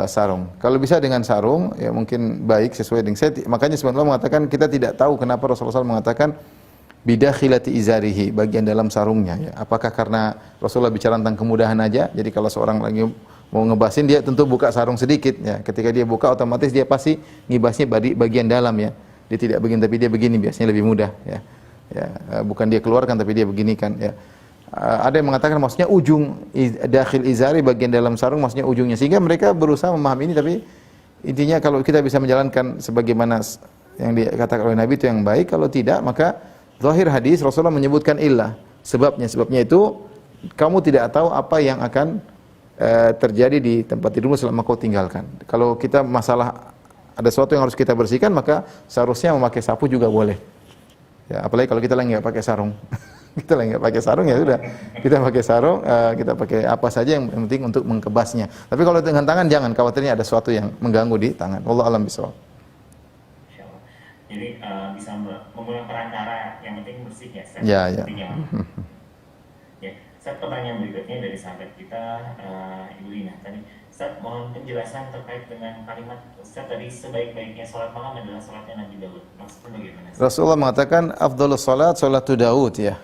sarung. Kalau bisa dengan sarung ya mungkin baik sesuai dengan makanya sebenarnya mengatakan kita tidak tahu kenapa Rasulullah SAW mengatakan bidakhilati izarihi, bagian dalam sarungnya ya. Apakah karena Rasulullah bicara tentang kemudahan aja? Jadi kalau seorang lagi mau ngebasin dia tentu buka sarung sedikit ya. Ketika dia buka otomatis dia pasti ngibasnya bagian dalam ya. Dia tidak begini tapi dia begini, biasanya lebih mudah ya. Ya, bukan dia keluarkan tapi dia beginikan ya. Ada yang mengatakan maksudnya ujung dakhil izari, bagian dalam sarung maksudnya ujungnya, sehingga mereka berusaha memahami ini, tapi intinya kalau kita bisa menjalankan sebagaimana yang dikatakan oleh Nabi itu yang baik. Kalau tidak maka zahir hadis Rasulullah menyebutkan illah, sebabnya itu kamu tidak tahu apa yang akan terjadi di tempat tidurmu selama kau tinggalkan. Kalau kita masalah ada sesuatu yang harus kita bersihkan, maka seharusnya memakai sapu juga boleh. Ya, apalagi kalau kita lagi nggak pakai sarung. Kita lagi nggak pakai sarung ya sudah. Kita pakai sarung, kita pakai apa saja yang penting untuk mengkebasnya. Tapi kalau dengan tangan jangan, khawatirnya ada sesuatu yang mengganggu di tangan. Wallahu a'lam bishawab. Jadi bisa menggunakan perantara, yang penting bersih ya. Ya. Ya, Ustaz, pertanyaan berikutnya dari sahabat kita Ibu Lina tadi. Ustaz, mohon penjelasan terkait dengan kalimat Ustaz tadi, sebaik-baiknya sholat malam adalah sholatnya Nabi Daud. Maksudnya bagaimana? Rasulullah mengatakan afdhalus salat salatu Daud ya.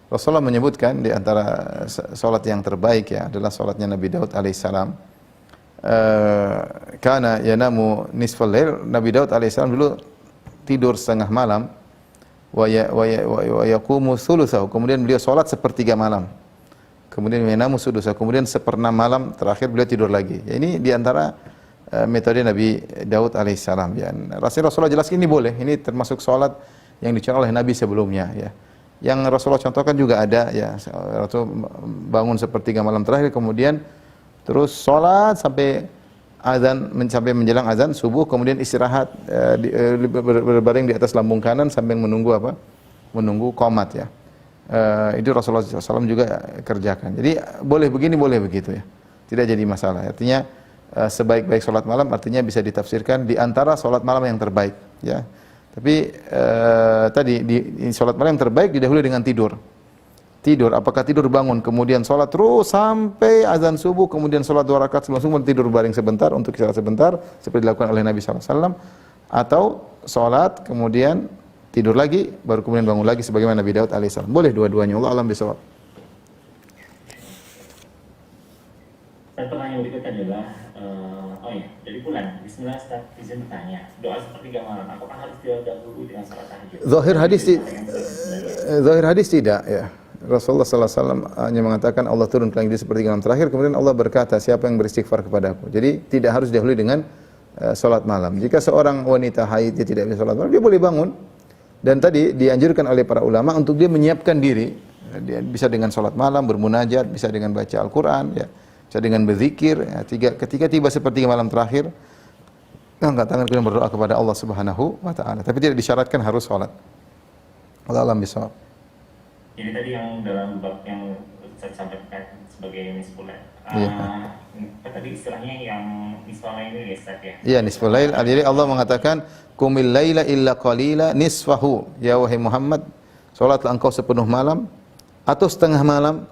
Rasulullah menyebutkan di antara salat yang terbaik ya adalah salatnya Nabi Daud alaihissalam. Kana yanamu nisfal lail, Nabi Daud alaihissalam dulu tidur setengah malam, wa yaqumu thulutsahu, kemudian beliau salat sepertiga malam. Kemudian yanamu sudusahu, kemudian seperenam malam terakhir beliau tidur lagi. Ya, ini di antara metode Nabi Daud alaihissalam ya. Rasulullah jelaskan ini boleh, ini termasuk salat yang dicontoh oleh Nabi sebelumnya ya. Yang Rasulullah contohkan juga ada ya, Rasul bangun sepertiga malam terakhir kemudian terus salat sampai azan, sampai menjelang azan subuh, kemudian istirahat berbaring di atas lambung kanan sambil menunggu menunggu qomat ya. Itu Rasulullah SAW juga kerjakan. Jadi boleh begini, boleh begitu ya. Tidak jadi masalah. Artinya sebaik-baik sholat malam artinya bisa ditafsirkan di antara sholat malam yang terbaik ya. Tapi tadi di sholat malam yang terbaik didahului dengan tidur. Tidur, apakah tidur bangun kemudian sholat terus sampai azan subuh, kemudian sholat 2 rakaat sebelum subuh, tidur baring sebentar untuk istirahat sebentar seperti dilakukan oleh Nabi SAW, atau sholat kemudian tidur lagi baru kemudian bangun lagi sebagaimana Nabi Daud alaihissalam. Boleh dua-duanya. Allah alam bisawab. Dan pertanyaan berikutnya adalah dari bulan Bismillah, Ustaz izin bertanya, doa sepertiga malam apakah harus didahului dengan salat tahajud? Zahir hadis tidak ya. Rasulullah sallallahu alaihi wasallam hanya mengatakan Allah turun ke langit sepertiga malam terakhir, kemudian Allah berkata, siapa yang beristighfar kepadaku. Jadi tidak harus didahului dengan salat malam. Jika seorang wanita haid dia tidak bisa salat malam, dia boleh bangun. Dan tadi dianjurkan oleh para ulama untuk dia menyiapkan diri. Dia bisa dengan salat malam, bermunajat, bisa dengan baca Al-Quran, ya, bisa dengan berzikir. Ya, ketika tiba sepertiga malam terakhir, Angkat tangan kemudian berdoa kepada Allah Subhanahu wa taala. Tapi tidak disyaratkan harus salat. Allah alam bisawab. Jadi tadi yang dalam bab yang saya sampaikan sebagai nisfulat, Iya. tadi istilahnya yang nisfulat ini ya Ustaz ya? Iya, nisful lail. Jadi Allah mengatakan, "Qumil laila illa qalila nisfahu." Ya wahai Muhammad, salatlah engkau sepenuh malam atau setengah malam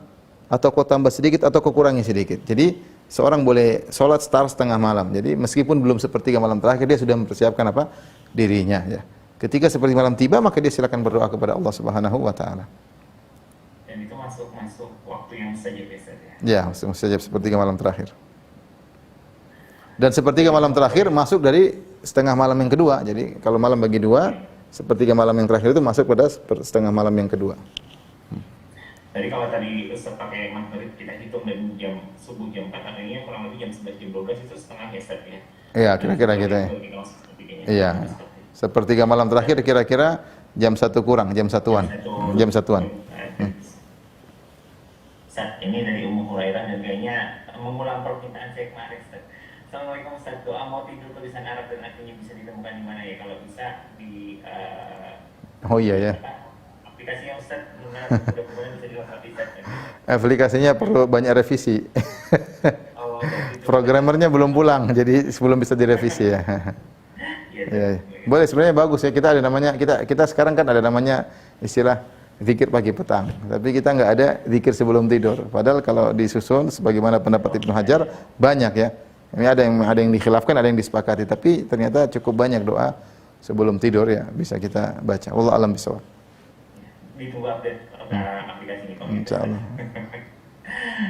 atau kau tambah sedikit atau kau kurangi sedikit. Jadi seorang boleh salat setengah malam. Jadi meskipun belum sepertiga malam terakhir dia sudah mempersiapkan apa? Dirinya ya. Ketika sepertiga malam tiba maka dia silakan berdoa kepada Allah Subhanahu wa taala. Dan itu masuk waktu yang mustajab ya Ustaz ya? Ya, mustajab sepertiga malam terakhir. Dan sepertiga malam terakhir masuk dari setengah malam yang kedua. Jadi kalau malam bagi dua, sepertiga malam yang terakhir itu masuk pada setengah malam yang kedua. Jadi kalau tadi Ustaz pakai maghrib kita hitung dan jam subuh jam 4 artinya kurang lebih jam 11 jam 12 itu setengah ya Ustaz ya? Iya, kira-kira gitu ya. Iya. Sepertiga malam terakhir kira-kira jam 1 kurang, jam satuan. Jam satuan. Ustaz, ini dari Ummu Hurairah dan kayaknya mengulang permintaan saya kemarin Ustaz. Assalamualaikum Ustaz, doa mau tidur tulisan Arab dan artinya bisa ditemukan di mana ya? Kalau bisa di Oh iya ya. aplikasinya Ustaz, mudah-mudahan bisa dilengkapi Ustaz. Aplikasinya perlu banyak revisi. Oh, gitu. Programmernya belum pulang, jadi sebelum bisa direvisi ya. Ya, boleh sebenarnya bagus ya, kita ada namanya kita sekarang kan ada namanya istilah zikir pagi petang, tapi kita nggak ada zikir sebelum tidur. Padahal kalau disusun sebagaimana pendapat Ibnu Hajar banyak ya. Ini ada yang dikhilafkan, ada yang disepakati, tapi ternyata cukup banyak doa sebelum tidur ya bisa kita baca. Wallahu alam bisawab. Ditunggu update aplikasi ini. Insyaallah.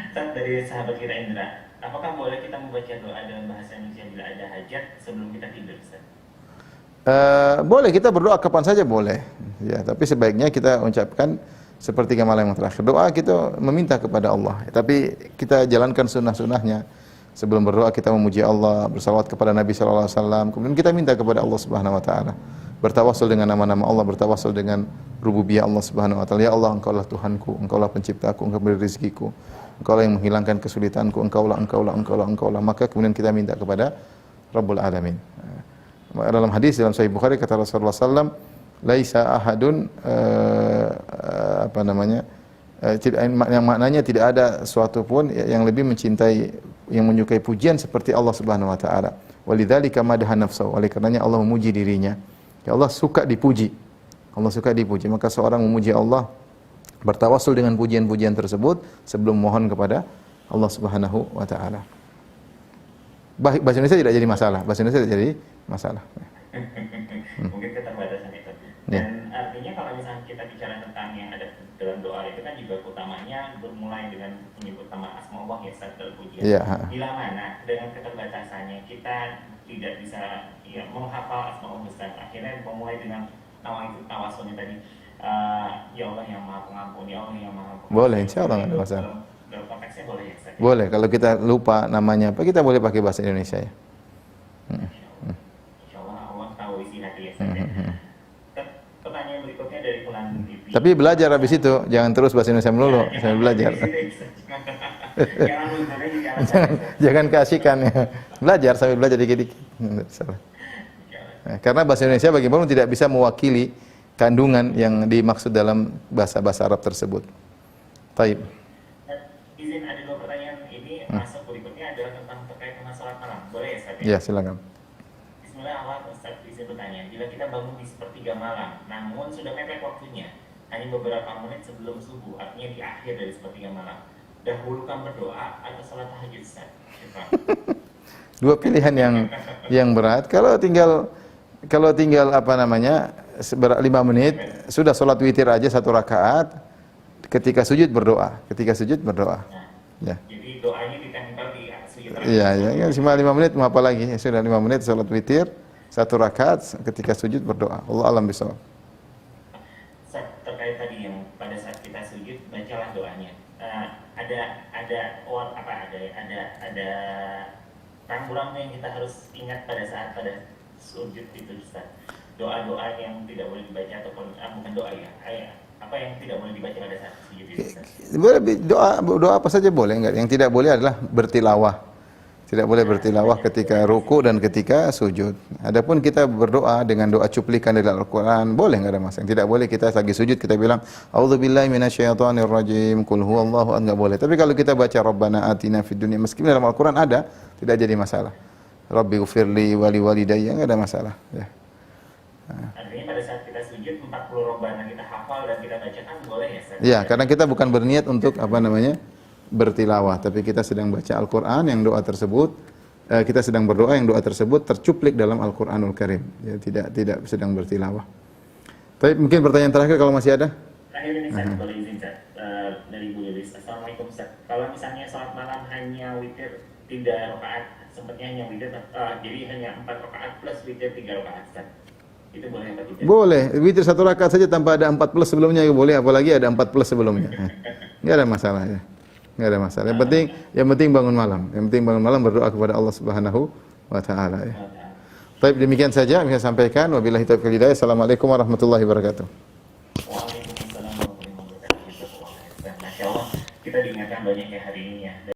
Ustaz, dari sahabat kita Indra, apakah boleh kita membaca doa dalam bahasa Indonesia bila ada hajat sebelum kita tidur Ustaz? Boleh, kita berdoa kapan saja boleh. Ya, tapi sebaiknya kita ucapkan sepertiga malam yang terakhir. Doa kita meminta kepada Allah. Tapi kita jalankan sunnah-sunnahnya. Sebelum berdoa kita memuji Allah, bersalawat kepada Nabi sallallahu alaihi wasallam. Kemudian kita minta kepada Allah Subhanahu wa taala. Bertawassul dengan nama-nama Allah, bertawassul dengan rububiyah Allah Subhanahu wa taala. Ya Allah, Engkaulah Tuhanku, Engkaulah penciptaku, Engkau beri rezekiku. Engkaulah yang menghilangkan kesulitanku, Engkaulah. Maka kemudian kita minta kepada Rabbul Alamin. Dalam hadis dalam Sahih Bukhari kata Rasulullah SAW, laisa ahadun yang maknanya tidak ada suatu pun yang lebih mencintai, yang menyukai pujian seperti Allah Subhanahu wa taala. Walidzalika madaha nafsahu, oleh karenanya Allah memuji dirinya. Ya Allah suka dipuji. Allah suka dipuji, maka seorang memuji Allah, bertawassul dengan pujian-pujian tersebut sebelum mohon kepada Allah Subhanahu wa taala. Bahasa Indonesia tidak jadi masalah. Bahasa Indonesia tidak jadi masalah. Mungkin keterbatasan itu. Dan artinya kalau misalnya kita bicara tentang yang ada dalam doa itu kan juga utamanya bermulai dengan menyebut nama asma Allah ya Ustaz dalam pujian. Iya. Bila mana dengan keterbatasannya kita tidak bisa ya menghafal asma Allah Ustaz. Akhirnya memulai dengan nama itu tawasulnya tadi. Ya Allah yang Maha Pengampun, ya Allah yang Maha Pengampun. Boleh, insyaallah enggak ada masalah. Dalam konteksnya boleh ya Ustaz. Boleh, kalau kita lupa namanya apa, kita boleh pakai bahasa Indonesia ya. Insyaallah Allah tahu isi hati ya Ustaz. Pertanyaan berikutnya dari Pulang TV. Tapi belajar habis itu, jangan terus bahasa Indonesia melulu, sambil belajar. Jangan keasikan ya. Belajar sambil belajar dikit-dikit. Karena bahasa Indonesia bagaimanapun tidak bisa mewakili kandungan yang dimaksud dalam bahasa-bahasa Arab tersebut. Taib. Izin ada dua pertanyaan ini masuk berikutnya adalah tentang terkait dengan sholat malam. Boleh ya Ustaz? Ya, silakan. Bismillah, awal Ustaz izin bertanya. Bila kita bangun di sepertiga malam, namun sudah mepet waktunya, hanya beberapa menit sebelum subuh, artinya di akhir dari sepertiga malam, dahulukan berdoa atau sholat tahajud Ustaz? Dua pilihan yang berat. Kalau tinggal apa namanya 5 menit sudah sholat witir aja 1 rakaat. Ketika sujud berdoa. Nah, Ya. jadi doanya ditempel di sujud. Iya, ya, cuma 5 menit mau apa lagi? Sudah 5 menit sholat witir 1 rakaat, ketika sujud berdoa. Allah alam bisawab. Terkait tadi yang pada saat kita sujud bacalah doanya. Ada rambu-rambu yang kita harus ingat pada saat sujud itu Ustaz. Doa-doa yang tidak boleh dibaca ataupun bukan doa ya. Apa yang tidak boleh dibaca pada saat sujud itu Ustaz? Boleh doa apa saja boleh, enggak. Yang tidak boleh adalah bertilawah. Tidak boleh bertilawah ketika ruku dan ketika sujud. Adapun kita berdoa dengan doa cuplikan dari Al-Quran, boleh, nggak ada masalah. Tidak boleh kita lagi sujud kita bilang A'udzubillahi minasyaitonirrajim, qul huwallahu ahad, nggak boleh. Tapi kalau kita baca Rabbana atina fid dunya, meskipun dalam Al-Quran ada, tidak jadi masalah. Rabbi ghfirli wali walidayya, nggak ada masalah. Ya. Artinya pada saat kita sujud 40 Rabbana kita hafal dan kita bacakan boleh ya Ustaz? Ya, karena kita bukan berniat untuk bertilawah, tapi kita sedang baca Al-Quran yang doa tersebut, kita sedang berdoa yang doa tersebut tercuplik dalam Al-Quranul Karim. Ya, tidak sedang bertilawah. Tapi mungkin pertanyaan terakhir kalau masih ada. Terakhir ini Ustaz, boleh izin Ustaz, dari Bu Lilis. Assalamualaikum Ustaz. Kalau misalnya sholat malam hanya witir 3 rakaat, sempatnya hanya witir, jadi hanya 4 rakaat plus witir 3 rakaat Ustaz. Itu boleh atau tidak? Boleh, witir 1 rakaat saja tanpa ada 4 plus sebelumnya boleh, apalagi ada 4 plus sebelumnya. Nggak ada masalah ya. Nggak ada masalah. Yang penting bangun malam. Yang penting bangun malam berdoa kepada Allah Subhanahu wa taala ya. Baik, demikian saja yang saya sampaikan. Wabillahi taufiq wal hidayah. Assalamualaikum warahmatullahi wabarakatuh. Waalaikumsalam warahmatullahi wabarakatuh. Masya Allah, kita diingatkan banyak ya hari ini ya.